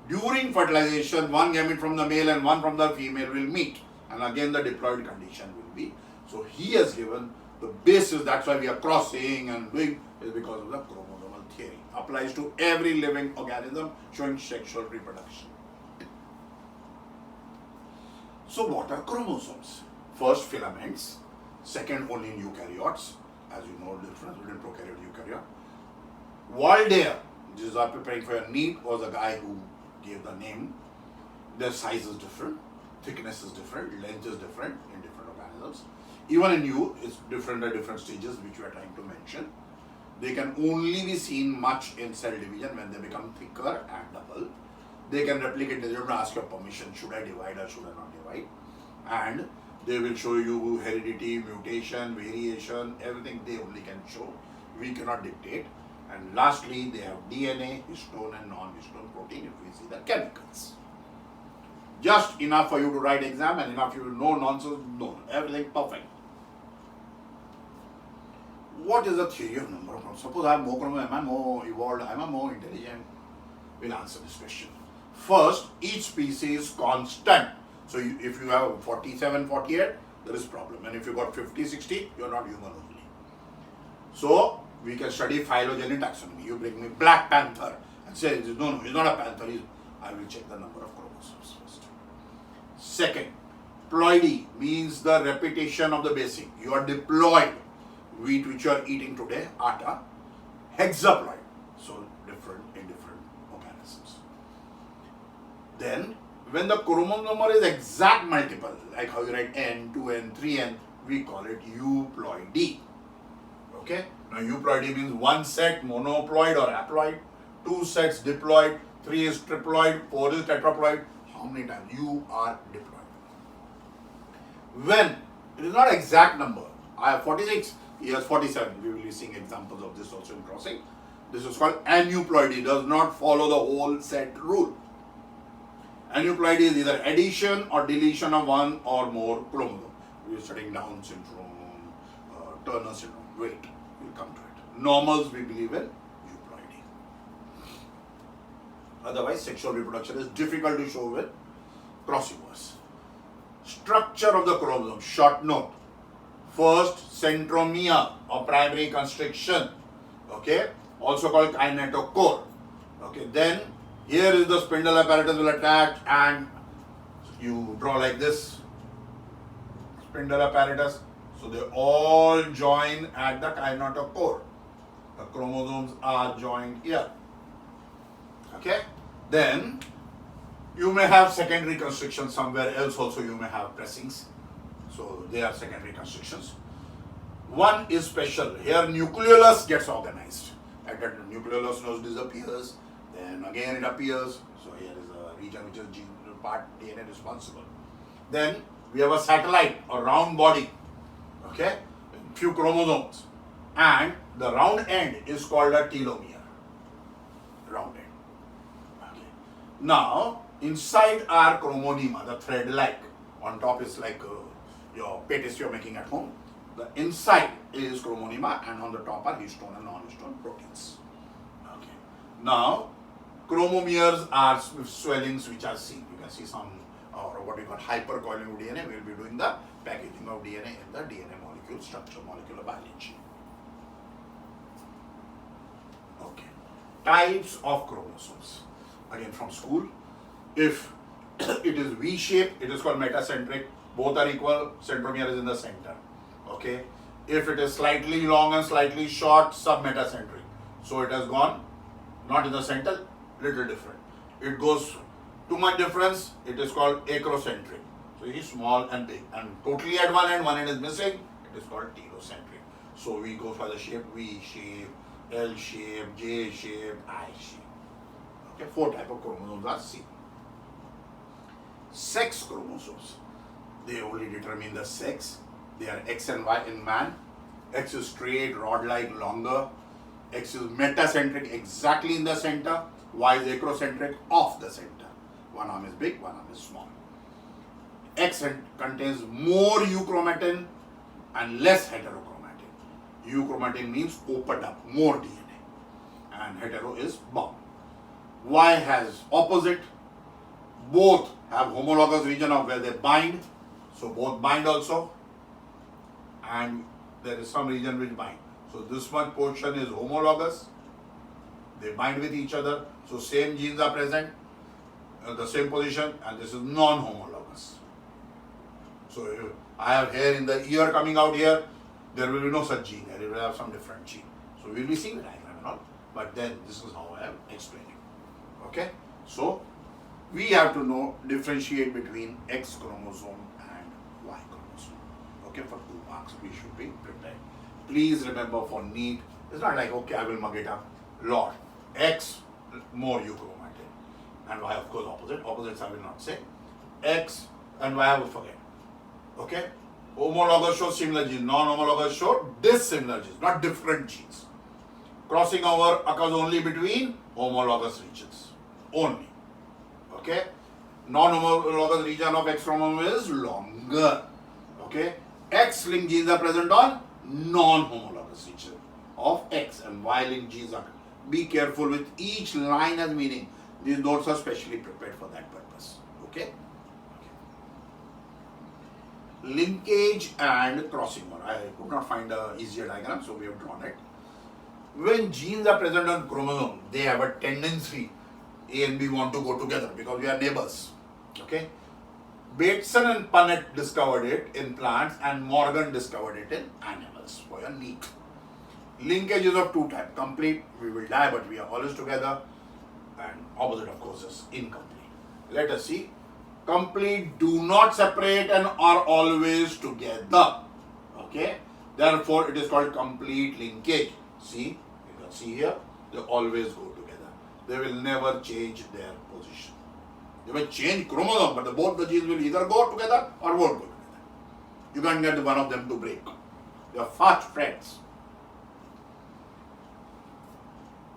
During fertilization, one gamete from the male and one from the female will meet, and again the diploid condition will be. So he has given the basis, that's why we are crossing and doing, is because of the chromosomal theory. Applies to every living organism showing sexual reproduction. So what are chromosomes? First, filaments. Second, only in eukaryotes. As you know, the difference between prokaryote and eukaryote. Waldeyer, this is preparing for your NEET, was a guy who gave the name. Their size is different, thickness is different, length is different in different organisms. Even in you, it's different at different stages, which we are trying to mention. They can only be seen much in cell division when they become thicker and double. They can replicate, they don't ask your permission, should I divide or should I not divide? And they will show you heredity, mutation, variation, everything they only can show. We cannot dictate. And lastly, they have DNA, histone and non-histone protein if we see the chemicals. Just enough for you to write exam and enough you will know nonsense, no, everything perfect. What is the theory of number of chromosomes? Suppose I have more chromosomes, am I more evolved, am I more intelligent? We'll answer this question. First, each species is constant. So if you have 47, 48, there is problem. And if you got 50, 60, you are not human only. So we can study phylogeny taxonomy. You bring me black panther and say, no, he's not a panther. I will check the number of chromosomes first. Second, ploidy means the repetition of the basic. You are diploid, wheat which you are eating today, atta. Hexaploid, so different in different organisms. Then, when the chromosome number is exact multiple, like how you write N, 2N, 3N, we call it euploidy. Okay? Now, euploidy means one set monoploid or haploid, 2 sets diploid, 3 is triploid, 4 is tetraploid. How many times? You are diploid. When it is not exact number, I have 46, he has 47. We will be seeing examples of this also in crossing. This is called aneuploidy, does not follow the whole set rule. Aneuploidy is either addition or deletion of one or more chromosome. We are studying Down syndrome, Turner syndrome. Wait, we'll come to it. Normals we believe in euploidy. Otherwise, sexual reproduction is difficult to show with crossovers. Structure of the chromosome, short note. First, centromere or primary constriction. Okay, also called kinetochore. Okay, then here is the spindle apparatus will attach and you draw like this. Spindle apparatus. So they all join at the kinetochore. The chromosomes are joined here. Okay. Then you may have secondary constriction somewhere else also you may have pressings. So they are secondary constrictions. One is special. Here nucleolus gets organized. At that nucleolus nose disappears. Then again it appears. So here is a region which is gene part DNA responsible. Then we have a satellite or round body. Okay, few chromosomes, and the round end is called a telomere. Round end. Okay. Now inside are chromonema, the thread-like. On top is like your paste you're making at home. The inside is chromonema, and on the top are histone and non-histone proteins. Okay. Now chromomeres are swellings which are seen. You can see some or what we call hypercoiling of DNA. We will be doing the packaging of DNA in the DNA molecule structure, molecular biology. Okay. Types of chromosomes. Again from school. If it is V-shaped, it is called metacentric. Both are equal. Centromere is in the center. Okay. If it is slightly long and slightly short, submetacentric. So it has gone not in the center, little different. It goes too much difference, it is called acrocentric. So it is small and big, and totally at one end is missing. It is called telocentric. So we go for the shape V shape, L shape, J shape, I shape. Okay, 4 types of chromosomes are seen. Sex chromosomes. They only determine the sex. They are X and Y in man. X is straight, rod-like, longer. X is metacentric, exactly in the center. Y is acrocentric, off the center. One arm is big, one arm is small. X contains more euchromatin and less heterochromatin. Euchromatin means opened up, more DNA. And hetero is bound. Y has opposite. Both have homologous region of where they bind. So both bind also. And there is some region which bind. So this much portion is homologous. They bind with each other. So same genes are present in the same position, and this is non-homologous. So if I have hair in the ear coming out here, there will be no such gene here. It will have some different gene. So we will be seeing the diagram and all. But then this is how I am explaining. Okay? So we have to know, differentiate between X chromosome and Y chromosome. Okay, for 2 marks we should be prepared. Please remember for NEET, it's not like, okay, I will mug it up. Lot. X, more euchromatin. And Y, of course, opposite. Opposites I will not say. X and Y I will forget. Okay? Homologous show similar genes. Non-homologous show dissimilar genes, not different genes. Crossing over occurs only between homologous regions. Only. Okay? Non-homologous region of X chromosome is longer. Okay? X-linked genes are present on non-homologous region of X, and Y-linked genes are. Be careful with each line as meaning. These notes are specially prepared for that purpose. Okay? Linkage and crossing over. I could not find an easier diagram, so we have drawn it. When genes are present on chromosome, they have a tendency A and B want to go together because we are neighbors. Okay? Bateson and Punnett discovered it in plants, and Morgan discovered it in animals for your NEET. Linkage is of 2 types. Complete, we will die, but we are always together. And opposite, of course, is incomplete. Let us see. Complete do not separate and are always together. Okay? Therefore, it is called complete linkage. See? You can see here, they always go together. They will never change their position. They may change chromosome, but both the genes will either go together or won't go together. You can't get one of them to break. They are fast friends.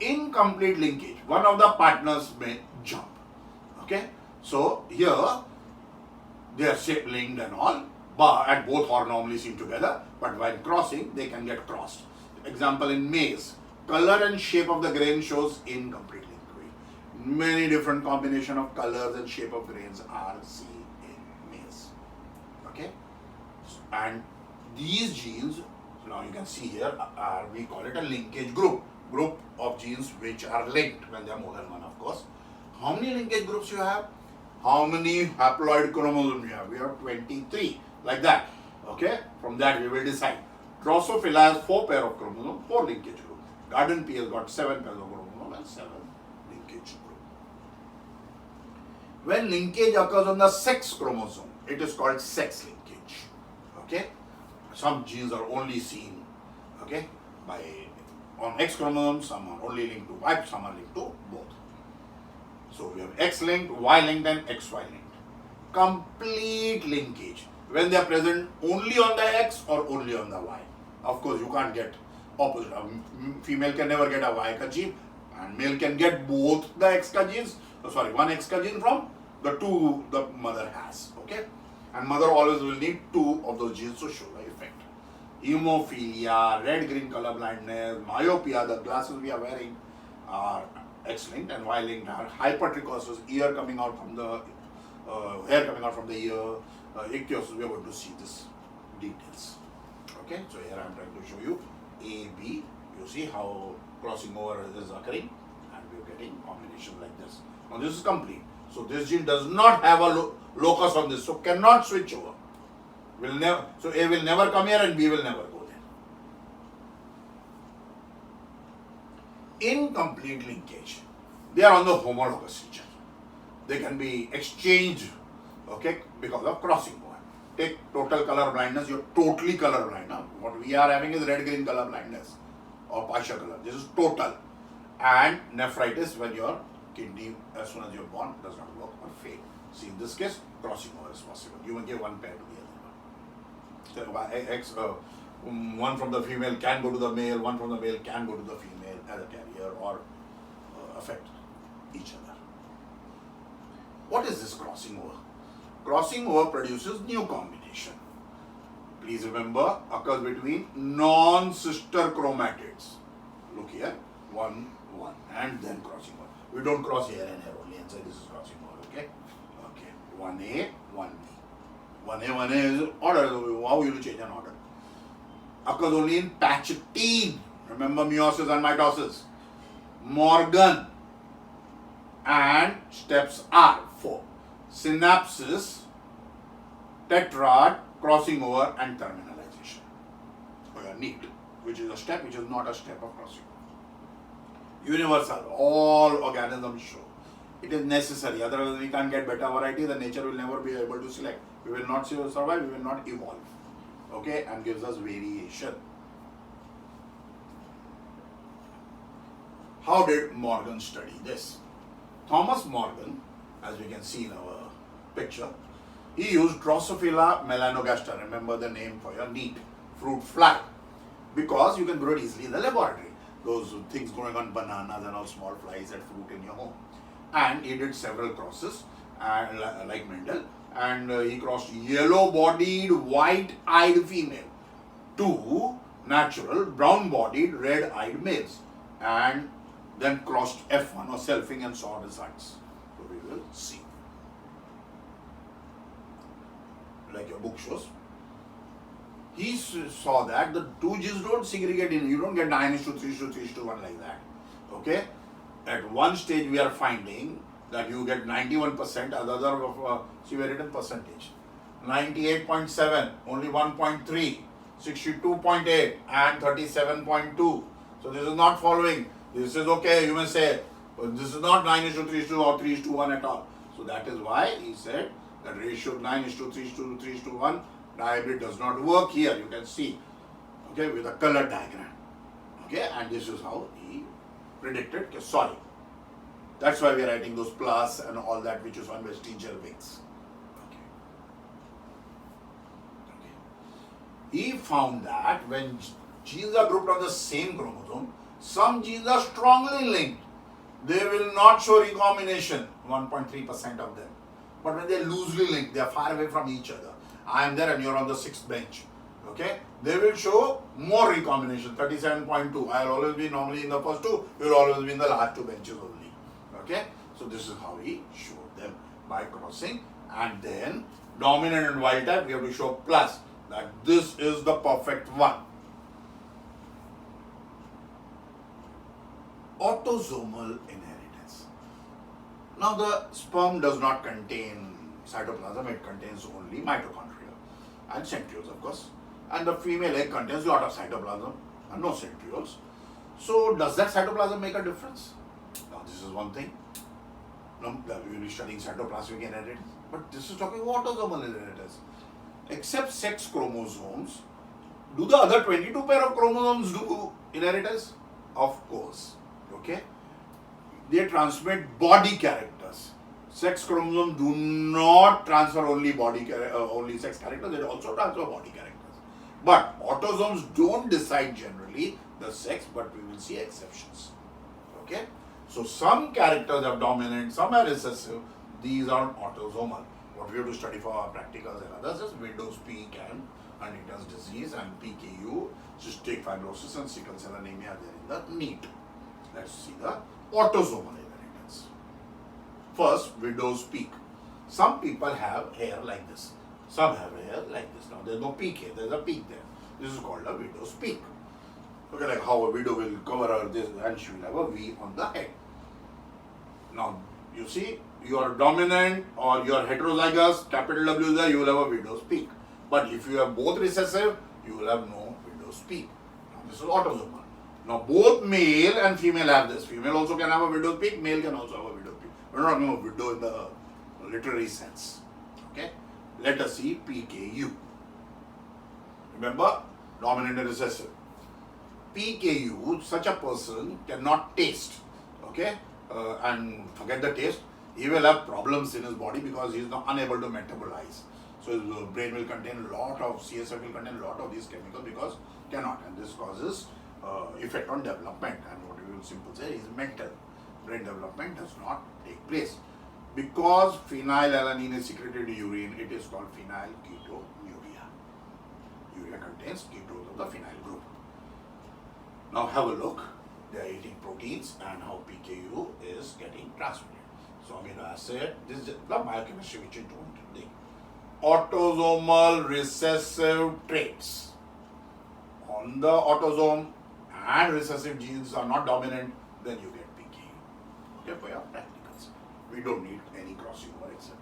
Incomplete linkage, one of the partners may jump. Okay? So here they are shape linked and all, and both are normally seen together, but while crossing they can get crossed. Example in maize, color and shape of the grain shows incomplete linkage. Many different combination of colors and shape of grains are seen in maize. Okay? And these genes, so now you can see here, we call it a linkage group of genes which are linked when there are more than one, of course. How many linkage groups you have? How many haploid chromosomes you have? We have 23, like that. Okay? From that we will decide. Drosophila has 4 pair of chromosomes, 4 linkage groups. Garden pea has got 7 pairs of chromosomes and 7 linkage groups. When linkage occurs on the sex chromosome, it is called sex linkage. Okay? Some genes are only seen, okay, on X chromosome, some are only linked to Y, some are linked to both. So we have X-linked, Y-linked and XY linked. Complete linkage, when they are present only on the X or only on the Y. Of course, you can't get opposite. Female can never get a Y gene, and male can get both the X genes, one X gene from the 2 the mother has. Okay? And mother always will need 2 of those genes to show the effect. Hemophilia, red-green color blindness, myopia, the glasses we are wearing are X-linked, and Y-linked are hypertrichosis, ear coming out from the hair coming out from the ear, ichthyosis. We are going to see this details. Okay, so here I am trying to show you A, B. You see how crossing over is occurring, and we are getting combination like this. Now this is complete. So this gene does not have a locus on this, so cannot switch over. Will never. So A will never come here and B will never go there. Incomplete linkage. They are on the homologous region. They can be exchanged Okay, because of crossing over. Take total color blindness, you're totally color blind. Now, what we are having is red-green color blindness or partial color. This is total. And nephritis, when your kidney, as soon as you're born, does not work or fail. See, in this case, crossing over is possible. You will give one pair to the other one. So, one from the female can go to the male, one from the male can go to the female as a carrier or affect each other. What is this crossing over? Crossing over produces new combination. Please remember, occurs between non-sister chromatids. Look here, 1, 1, and then crossing over. We don't cross here and here only, and say this is crossing over, okay? Okay, 1A, 1B. 1A, 1A is order. How will you change an order? Occurs only in patchitine. Remember meiosis and mitosis. Morgan. And steps are 4. Synapsis, tetrad, crossing over, and terminalization. Or neat, which is a step, which is not a step of crossing over. Universal, all organisms show. It is necessary, otherwise we can't get better variety, the nature will never be able to select. We will not survive, we will not evolve. Okay, and gives us variation. How did Morgan study this? Thomas Morgan, as we can see in our picture, he used Drosophila melanogaster, remember the name for your neat fruit fly, because you can grow it easily in the laboratory. Those things growing on bananas and all small flies that fruit in your home. And he did several crosses, and like Mendel, and he crossed yellow-bodied, white-eyed female to natural, brown-bodied, red-eyed males, and then crossed F1 or selfing and saw results. So we will see. Like your book shows. He saw that the two genes don't segregate in, you don't get 9:3:3:1 like that. Okay? At one stage we are finding that you get 91%, other see where written percentage. 98.7, only 1.3, 62.8 and 37.2. So this is not following. This is okay, you may say, but this is not 9:3:2 or 3:1 at all. So that is why he said that ratio 9:3:3:1 dihybrid does not work here. You can see, okay, with a color diagram. Okay, and this is how he predicted. Okay, sorry, that's why we are writing those plus and all that, which is on vestigial wings. Okay. Okay. He found that when genes are grouped on the same chromosome, some genes are strongly linked. They will not show recombination, 1.3% of them. But when they are loosely linked, they are far away from each other. I am there and you are on the 6th bench. Okay? They will show more recombination, 37.2. I will always be normally in the first 2, you will always be in the last 2 benches only. Okay? So this is how he showed them by crossing. And then dominant and wild type, we have to show plus, that this is the perfect one. Autosomal inheritance. Now the sperm does not contain cytoplasm, it contains only mitochondria and centrioles, of course. And the female egg contains a lot of cytoplasm and no centrioles. So does that cytoplasm make a difference? Now this is one thing. No, we will be studying cytoplasmic inheritance, but this is talking autosomal inheritance. Except sex chromosomes, do the other 22 pair of chromosomes do inheritance? Of course. Okay? They transmit body characters. Sex chromosomes do not transfer only only sex characters, they also transfer body characters. But autosomes don't decide generally the sex, but we will see exceptions. Okay? So some characters are dominant, some are recessive, these are autosomal. What we have to study for our practicals and others is widow's peak and Huntington's disease and PKU, cystic fibrosis and sickle cell anemia there in the NEAT. Let's see the autosomal inheritance. First, widow's peak. Some people have hair like this. Some have hair like this. Now, there is no peak here. There is a peak there. This is called a widow's peak. Okay, like how a widow will cover her this and she will have a V on the head. Now, you see, you are dominant or you are heterozygous, capital W is there, you will have a widow's peak. But if you have both recessive, you will have no widow's peak. Now, this is autosomal. Now, both male and female have this. Female also can have a widow's peak, male can also have a widow's peak. We are not talking about widow in the literary sense. Okay, let us see PKU. Remember, dominant and recessive. PKU, such a person cannot taste, okay, and forget the taste. He will have problems in his body because he is not unable to metabolize. So his brain will contain a lot of, CSF will contain a lot of these chemicals because cannot, and this causes effect on development, and what we will simply say is mental. Brain development does not take place. Because phenylalanine is secreted in urine, it is called phenylketonuria. Urea contains ketones of the phenyl group. Now have a look. They are eating proteins and how PKU is getting transmitted. So amino acid, this is the biochemistry which you don't think. Autosomal recessive traits. On the autosome and recessive genes are not dominant, then you get PKU. Okay, for your practicals. We don't need any crossing over, etc.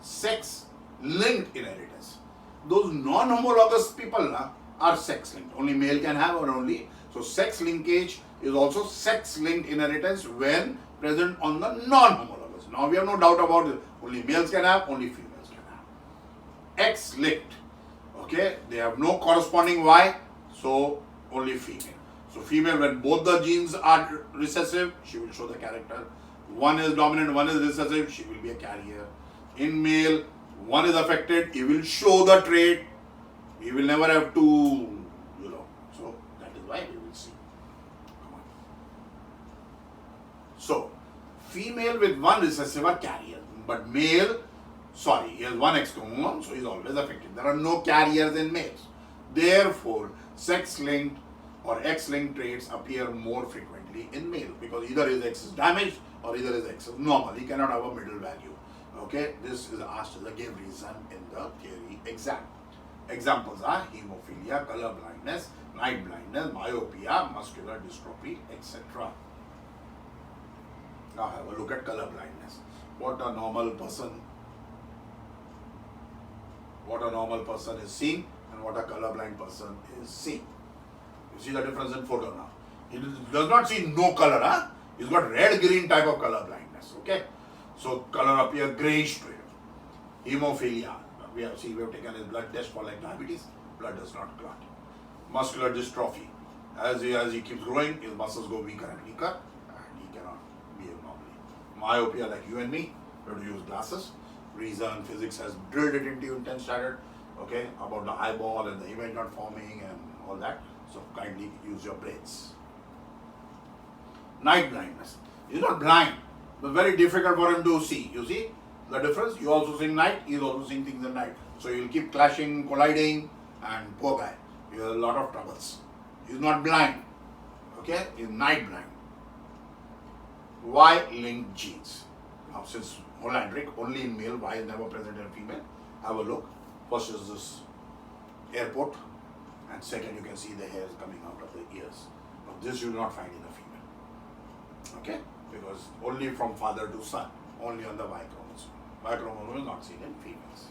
Sex-linked inheritance. Those non-homologous people are sex-linked. Only male can have or only. So sex linkage is also sex-linked inheritance when present on the non-homologous. Now we have no doubt about it. Only males can have, only females can have. X-linked. Okay, they have no corresponding Y, so only female. So female, when both the genes are recessive, she will show the character. One is dominant, one is recessive, she will be a carrier. In male, one is affected, he will show the trait. He will never have to, so that is why we will see. Come on. So, female with one recessive are carrier, but male, he has one X chromosome, so he is always affected. There are no carriers in males. Therefore, sex-linked or X-linked traits appear more frequently in male because either his X is damaged or either his X is normal. He cannot have a middle value. Okay, this is asked as a given reason in the theory exam. Examples are hemophilia, color blindness, night blindness, myopia, muscular dystrophy, etc. Now have a look at color blindness. What a normal person is seeing and what a colorblind person is seeing. You see the difference in photo now. He does not see no color, He's got red-green type of color blindness, okay? So color appear grayish to him. Hemophilia. We have taken his blood test for like diabetes, blood does not clot. Muscular dystrophy. As he keeps growing, his muscles go weaker and weaker, and he cannot behave normally. Myopia, like you and me, we have to use glasses. Reason physics has drilled it into you in 10th standard, okay, about the eyeball and the image not forming and all that. So kindly use your brains. Night blindness. He's not blind, but very difficult for him to see. You see the difference? You also seeing night, he's also seeing things in night. So he'll keep clashing, colliding, and poor guy. He has a lot of troubles. He's not blind, okay? He's night blind. Y-linked genes. Now since Hollandric, only in male, Y is never present in female. Have a look. First is this airport, and second you can see the hairs coming out of the ears. But this you will not find in a female. Okay? Because only from father to son, only on the Y chromosome. Y chromosome is not seen in females.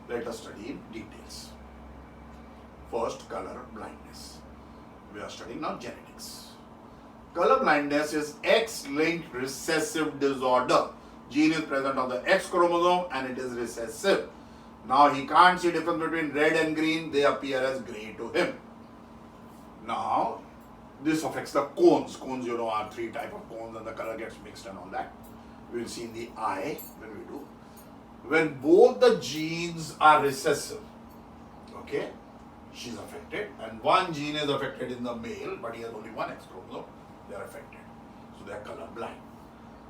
Let us study in details. First, color blindness. We are studying now genetics. Color blindness is X-linked recessive disorder. Gene is present on the X chromosome and it is recessive. Now he can't see difference between red and green, they appear as grey to him. Now this affects the cones. Cones, are 3 types of cones and the color gets mixed and all that. We will see in the eye when we do. When both the genes are recessive, okay, she's affected, and one gene is affected in the male, but he has only one X chromosome, they are affected. So they are color blind.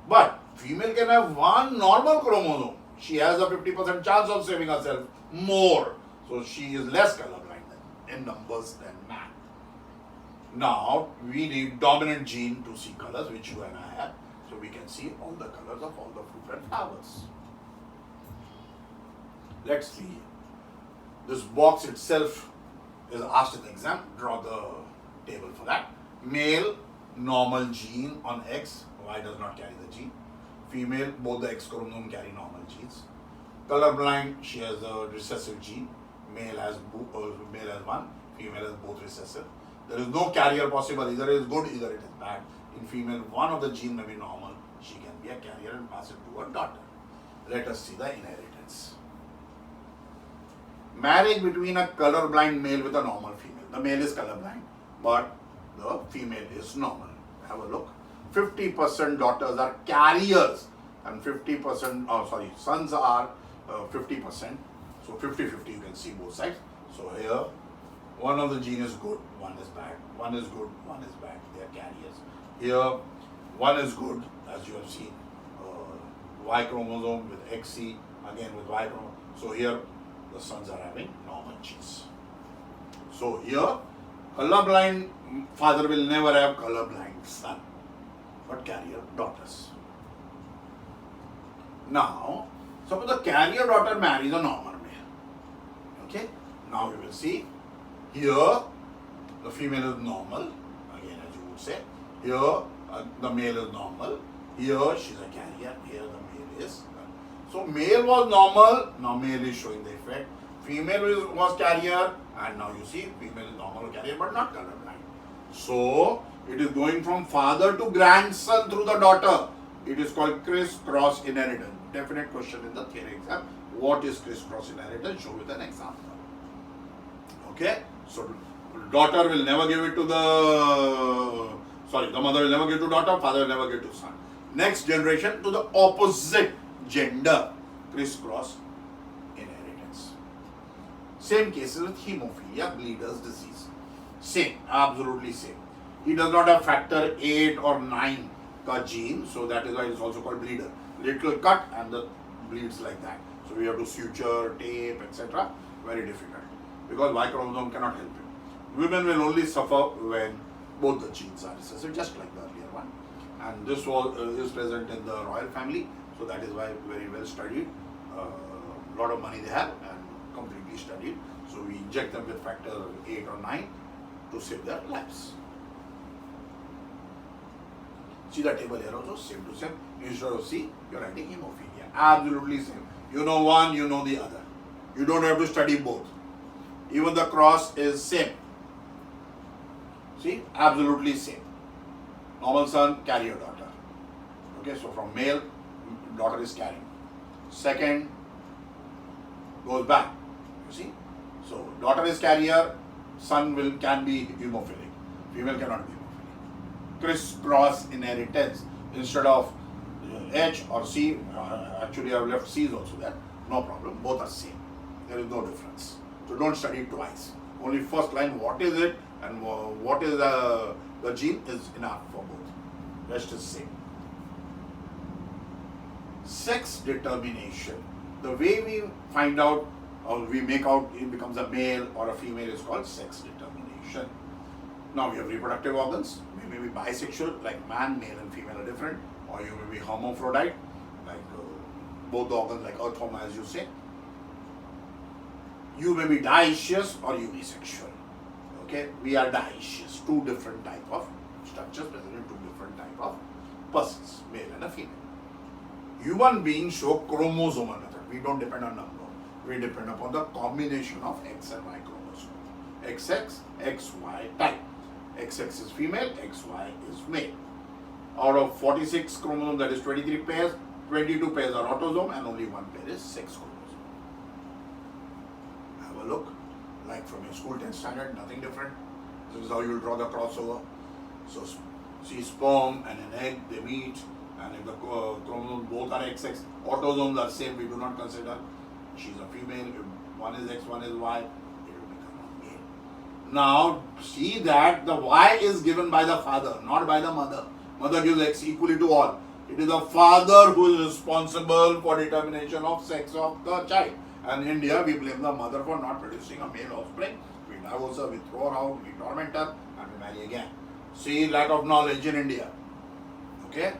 But female can have one normal chromosome. She has a 50% chance of saving herself more. So she is less colorblind in numbers than man. Now we need dominant gene to see colors, which you and I have. So we can see all the colors of all the fruit and flowers. Let's see. This box itself is asked in the exam. Draw the table for that. Male, normal gene on X. Y does not carry the gene. Female, both the X chromosome carry normal genes. Colorblind, she has a recessive gene. Male has one, female has both recessive. There is no carrier possible. Either it is good, either it is bad. In female, one of the gene may be normal. She can be a carrier and pass it to her daughter. let us see the inheritance. Marriage between a colorblind male with a normal female. The male is colorblind, but the female is normal. Have a look. 50% daughters are carriers and 50%, sons are 50%. So 50-50, you can see both sides. So here, one of the gene is good, one is bad. One is good, one is bad. They are carriers. Here, one is good, as you have seen. Y chromosome with XC, again with Y chromosome. So here, the sons are having normal genes. So here, colorblind father will never have colorblind son, but carrier daughters. Now, suppose the carrier daughter marries a normal male. Okay? Now you will see, here the female is normal, again as you would say. Here the male is normal. Here she is a carrier. Here the male is. So male was normal, now male is showing the effect. Female was carrier, and now you see female is normal carrier but not colorblind. So it is going from father to grandson through the daughter. It is called criss-cross inheritance. Definite question in the theory exam. What is criss-cross inheritance? Show with an example. Okay? So daughter will never give it to the mother will never give to daughter, father will never give to son. Next generation to the opposite gender. Criss-cross inheritance. Same cases with hemophilia, bleeder's disease. Same, absolutely same. He does not have factor 8 or 9 ka gene, so that is why it is also called bleeder. Little cut and the bleeds like that. So we have to suture, tape, etc. Very difficult. Because Y chromosome cannot help him. Women will only suffer when both the genes are recessive, just like the earlier one. And this is present in the royal family, so that is why very well studied. Lot of money they have and completely studied. So we inject them with factor 8 or 9 to save their lives. See the table here also, same to same. Instead of C, you are writing hemophilia. Absolutely same. You know one, you know the other. You don't have to study both. Even the cross is same. See, absolutely same. Normal son, carrier daughter. Okay, so from male, daughter is carrying. Second goes back. You see? So daughter is carrier, son can be hemophilic. Female cannot be hemophilic. Criss-cross inheritance. Instead of H or C, actually I have left C's also there. No problem, both are same. There is no difference. So don't study it twice. Only first line, what is it and what is the gene is enough for both. Rest is same. Sex determination. The way we find out or we make out it becomes a male or a female is called sex determination. Now we have reproductive organs. We may be bisexual, like man, male and female are different, or you may be hermaphrodite, like both the organs, like earthworm as you say. You may be dioecious or unisexual. Okay, we are dioecious, two different type of structures present in two different type of persons, male and a female. Human beings show chromosomal method. We don't depend on number. We depend upon the combination of X and Y chromosome. XX, XY type. XX is female, XY is male. Out of 46 chromosomes, that is 23 pairs, 22 pairs are autosome and only one pair is sex chromosome. Have a look. Like from your school 10th standard, nothing different. This is how you will draw the crossover. So see, sperm and an egg, they meet, and if the chromosomes both are XX, autosomes are same, we do not consider. She's a female, if one is X, one is Y, it will become a male. Now, see that the Y is given by the father, not by the mother. Mother gives X equally to all. It is the father who is responsible for determination of sex of the child. And in India, we blame the mother for not producing a male offspring. We divorce her, we throw her out, we torment her, and we marry again. See, lack of knowledge in India. Okay?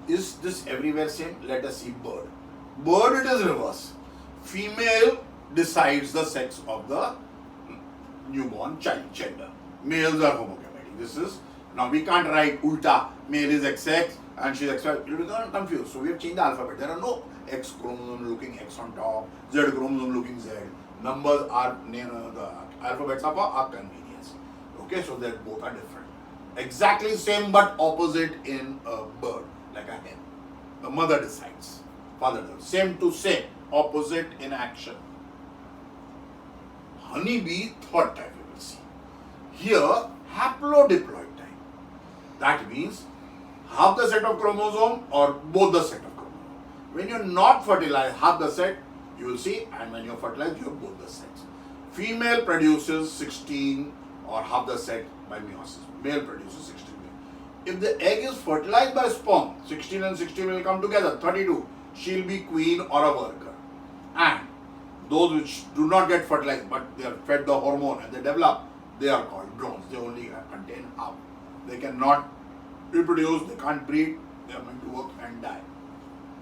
Is this everywhere same? Let us see bird. Bird, it is reverse. Female decides the sex of the newborn child, gender. Males are homogametic. This is, now we can't write ulta, male is XX and she is XY. You become confused. So we have changed the alphabet. There are no X chromosome looking X on top, Z chromosome looking Z. Numbers are, the alphabets are for our convenience. Okay, so that both are different. Exactly same but opposite in a bird, like a hen. The mother decides. Father does. Same to same, opposite in action. Honeybee, third type we will see. Here, haplodiploid type. That means half the set of chromosome or both the set of chromosome. When you not fertilize half the set, you will see, and when you fertilize, you have both the sets. Female produces 16 or half the set by meiosis. Male produces 16. If the egg is fertilized by sperm, 16 and 16 will come together, 32. She'll be queen or a worker. And those which do not get fertilized but they are fed the hormone and they develop, they are called drones. They only contain half. They cannot reproduce, they can't breed, they are meant to work and die.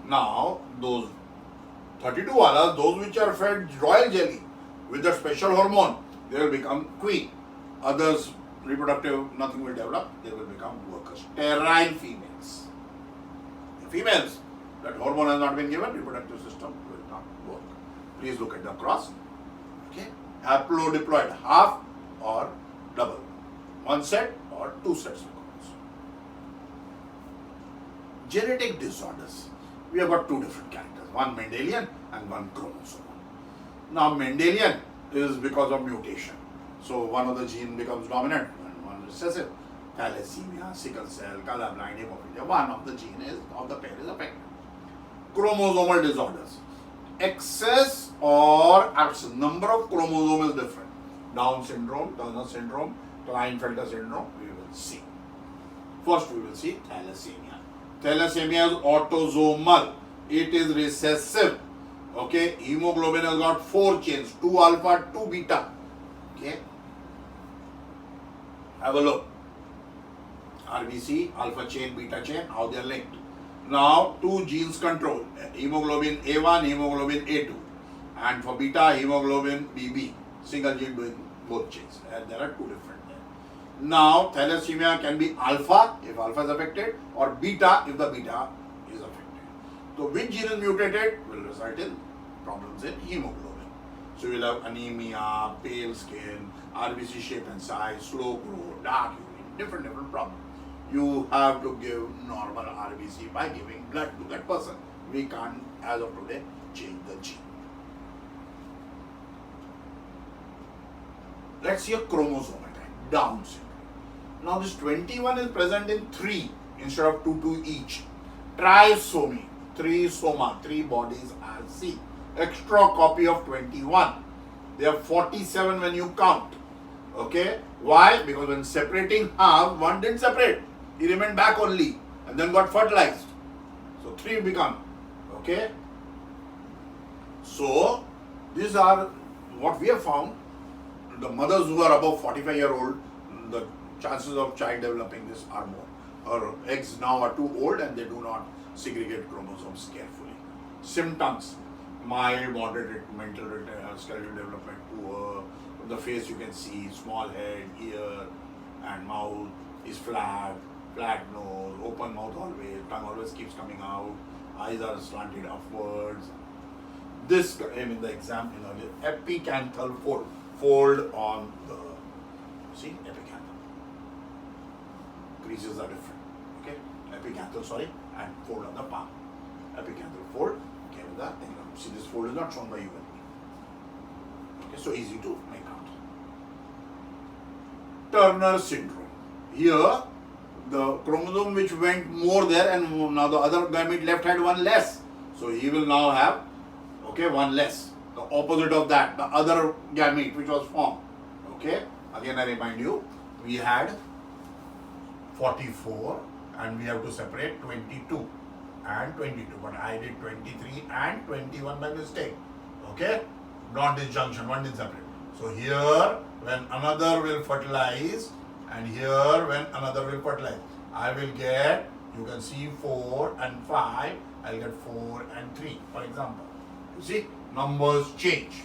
Now, those 32 walas, those which are fed royal jelly with the special hormone, they will become queen. Others, reproductive, nothing will develop, they will become workers. Sterile females. The females, that hormone has not been given, reproductive system will not work. Please look at the cross. Okay, haplodiploid, half or double. One set or two sets of chromosomes. Genetic disorders. We have got two different characters, one Mendelian and one chromosomal. Now Mendelian is because of mutation. So one of the gene becomes dominant and one recessive. Thalassemia, sickle cell, colorblind, hemophilia, one of the gene is of the pair is affected. Chromosomal disorders. Excess or absence, number of chromosomes is different. Down syndrome, Turner syndrome, Klinefelter syndrome, we will see. First we will see thalassemia. Thalassemia is autosomal. It is recessive. Okay, hemoglobin has got 4 chains, 2 alpha, 2 beta. Okay, have a look. RBC, alpha chain, beta chain, how they are linked. Now, 2 genes control, hemoglobin A1, hemoglobin A2, and for beta, hemoglobin BB, single gene doing both chains. And there are 2 different there. Now, thalassemia can be alpha if alpha is affected, or beta if the beta is affected. So, which gene is mutated will result in problems in hemoglobin. So, you will have anemia, pale skin, RBC shape and size, slow growth, dark urine, different problems. You have to give normal RBC by giving blood to that person. We can't, as of today, change the gene. Let's see a chromosomal type, Down syndrome. Now this 21 is present in 3 instead of 2 each. Trisomy, 3 soma, 3 bodies are seen. Extra copy of 21. There are 47 when you count. Okay? Why? Because when separating half, one didn't separate. He remained back only and then got fertilized. So 3 become. Okay? So these are what we have found. The mothers who are above 45-year-old, the chances of child developing this are more. Her eggs now are too old and they do not segregate chromosomes carefully. Symptoms: mild, moderate mental skeletal development, poor. From the face you can see small head, ear and mouth is flat nose, open mouth always, tongue always keeps coming out, eyes are slanted upwards. This, in the exam, epicanthal fold on the, see, epicanthal. Creases are different, okay? Epicanthal, sorry, and fold on the palm. Epicanthal fold, okay, with that, see this fold is not shown by you and me. Okay, so easy to make out. Turner syndrome. Here, the chromosome which went more there and now the other gamete left had one less. So he will now have, okay, one less. The opposite of that, the other gamete which was formed. Okay, again I remind you, we had 44 and we have to separate 22 and 22. But I did 23 and 21 by mistake. Okay, not disjunction, one did separate. So here, when another will fertilize, and here when another will fertilize, I will get, you can see 4 and 5, I'll get 4 and 3, for example. You see, numbers change.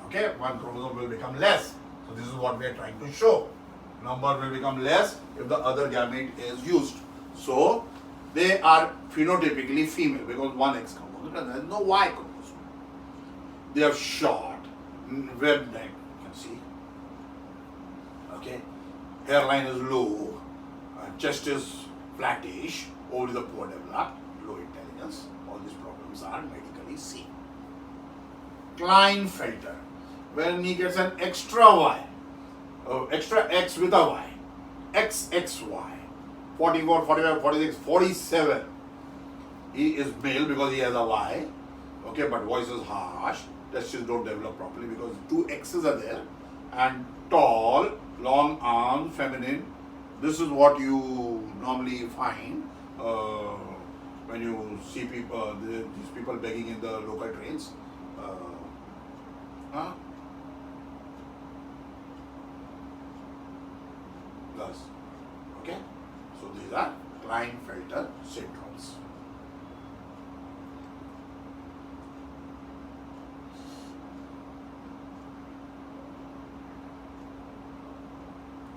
Okay, one chromosome will become less. So this is what we are trying to show. Number will become less if the other gamete is used. So they are phenotypically female because one X chromosome and there is no Y chromosome. They are short, web neck, you can see. Okay, hairline is low, chest is flattish, O is the poor developed, low intelligence. All these problems are medically seen. Klinefelter, when he gets an extra y, extra x with a y, xxy, 44, 45, 46, 47. He is male because he has a y, okay, but voice is harsh, testes don't develop properly because two x's are there, and tall, long arms, feminine. This is what you normally find when you see people, these people begging in the local trains. Thus, okay. So these are Klinefelter syndromes.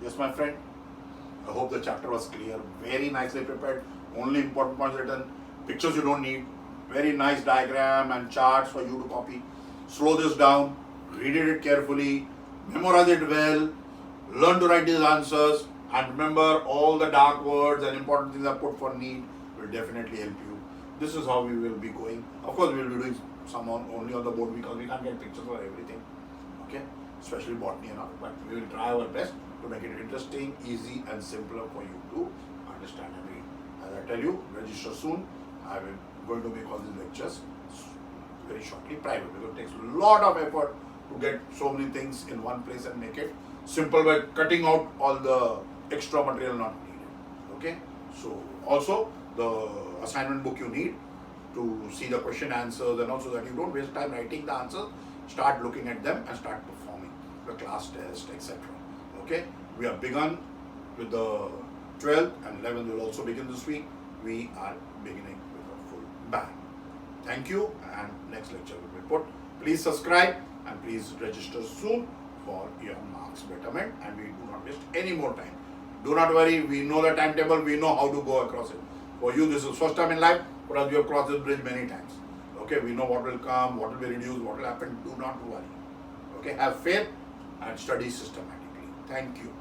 Yes, my friend. I hope the chapter was clear. Very nicely prepared. Only important points written. Pictures you don't need. Very nice diagram and charts for you to copy. Slow this down. Read it carefully. Memorize it well. Learn to write these answers. And remember, all the dark words and important things are put for need will definitely help you. This is how we will be going. Of course, we will be doing some only on the board because we can't get pictures for everything. Okay? Especially botany and all. But we will try our best to make it interesting, easy and simpler for you to understand and read. As I tell you, register soon. I will going to make all these lectures very shortly private because it takes a lot of effort to get so many things in one place and make it simple by cutting out all the extra material not needed. Okay, so also the assignment book you need to see the question answers and also that you don't waste time writing the answers, start looking at them and start performing the class test, etc. Okay, we have begun with the 12th and 11th will also begin this week. We are beginning with a full bang. Thank you, and next lecture will be put. Please subscribe and please register soon for your marks betterment, and we do not waste any more time. Do not worry, we know the timetable, we know how to go across it. For you, this is first time in life, but we have crossed this bridge many times. Okay, we know what will come, what will be reduced, what will happen. Do not worry. Okay, have faith and study systematically. Thank you.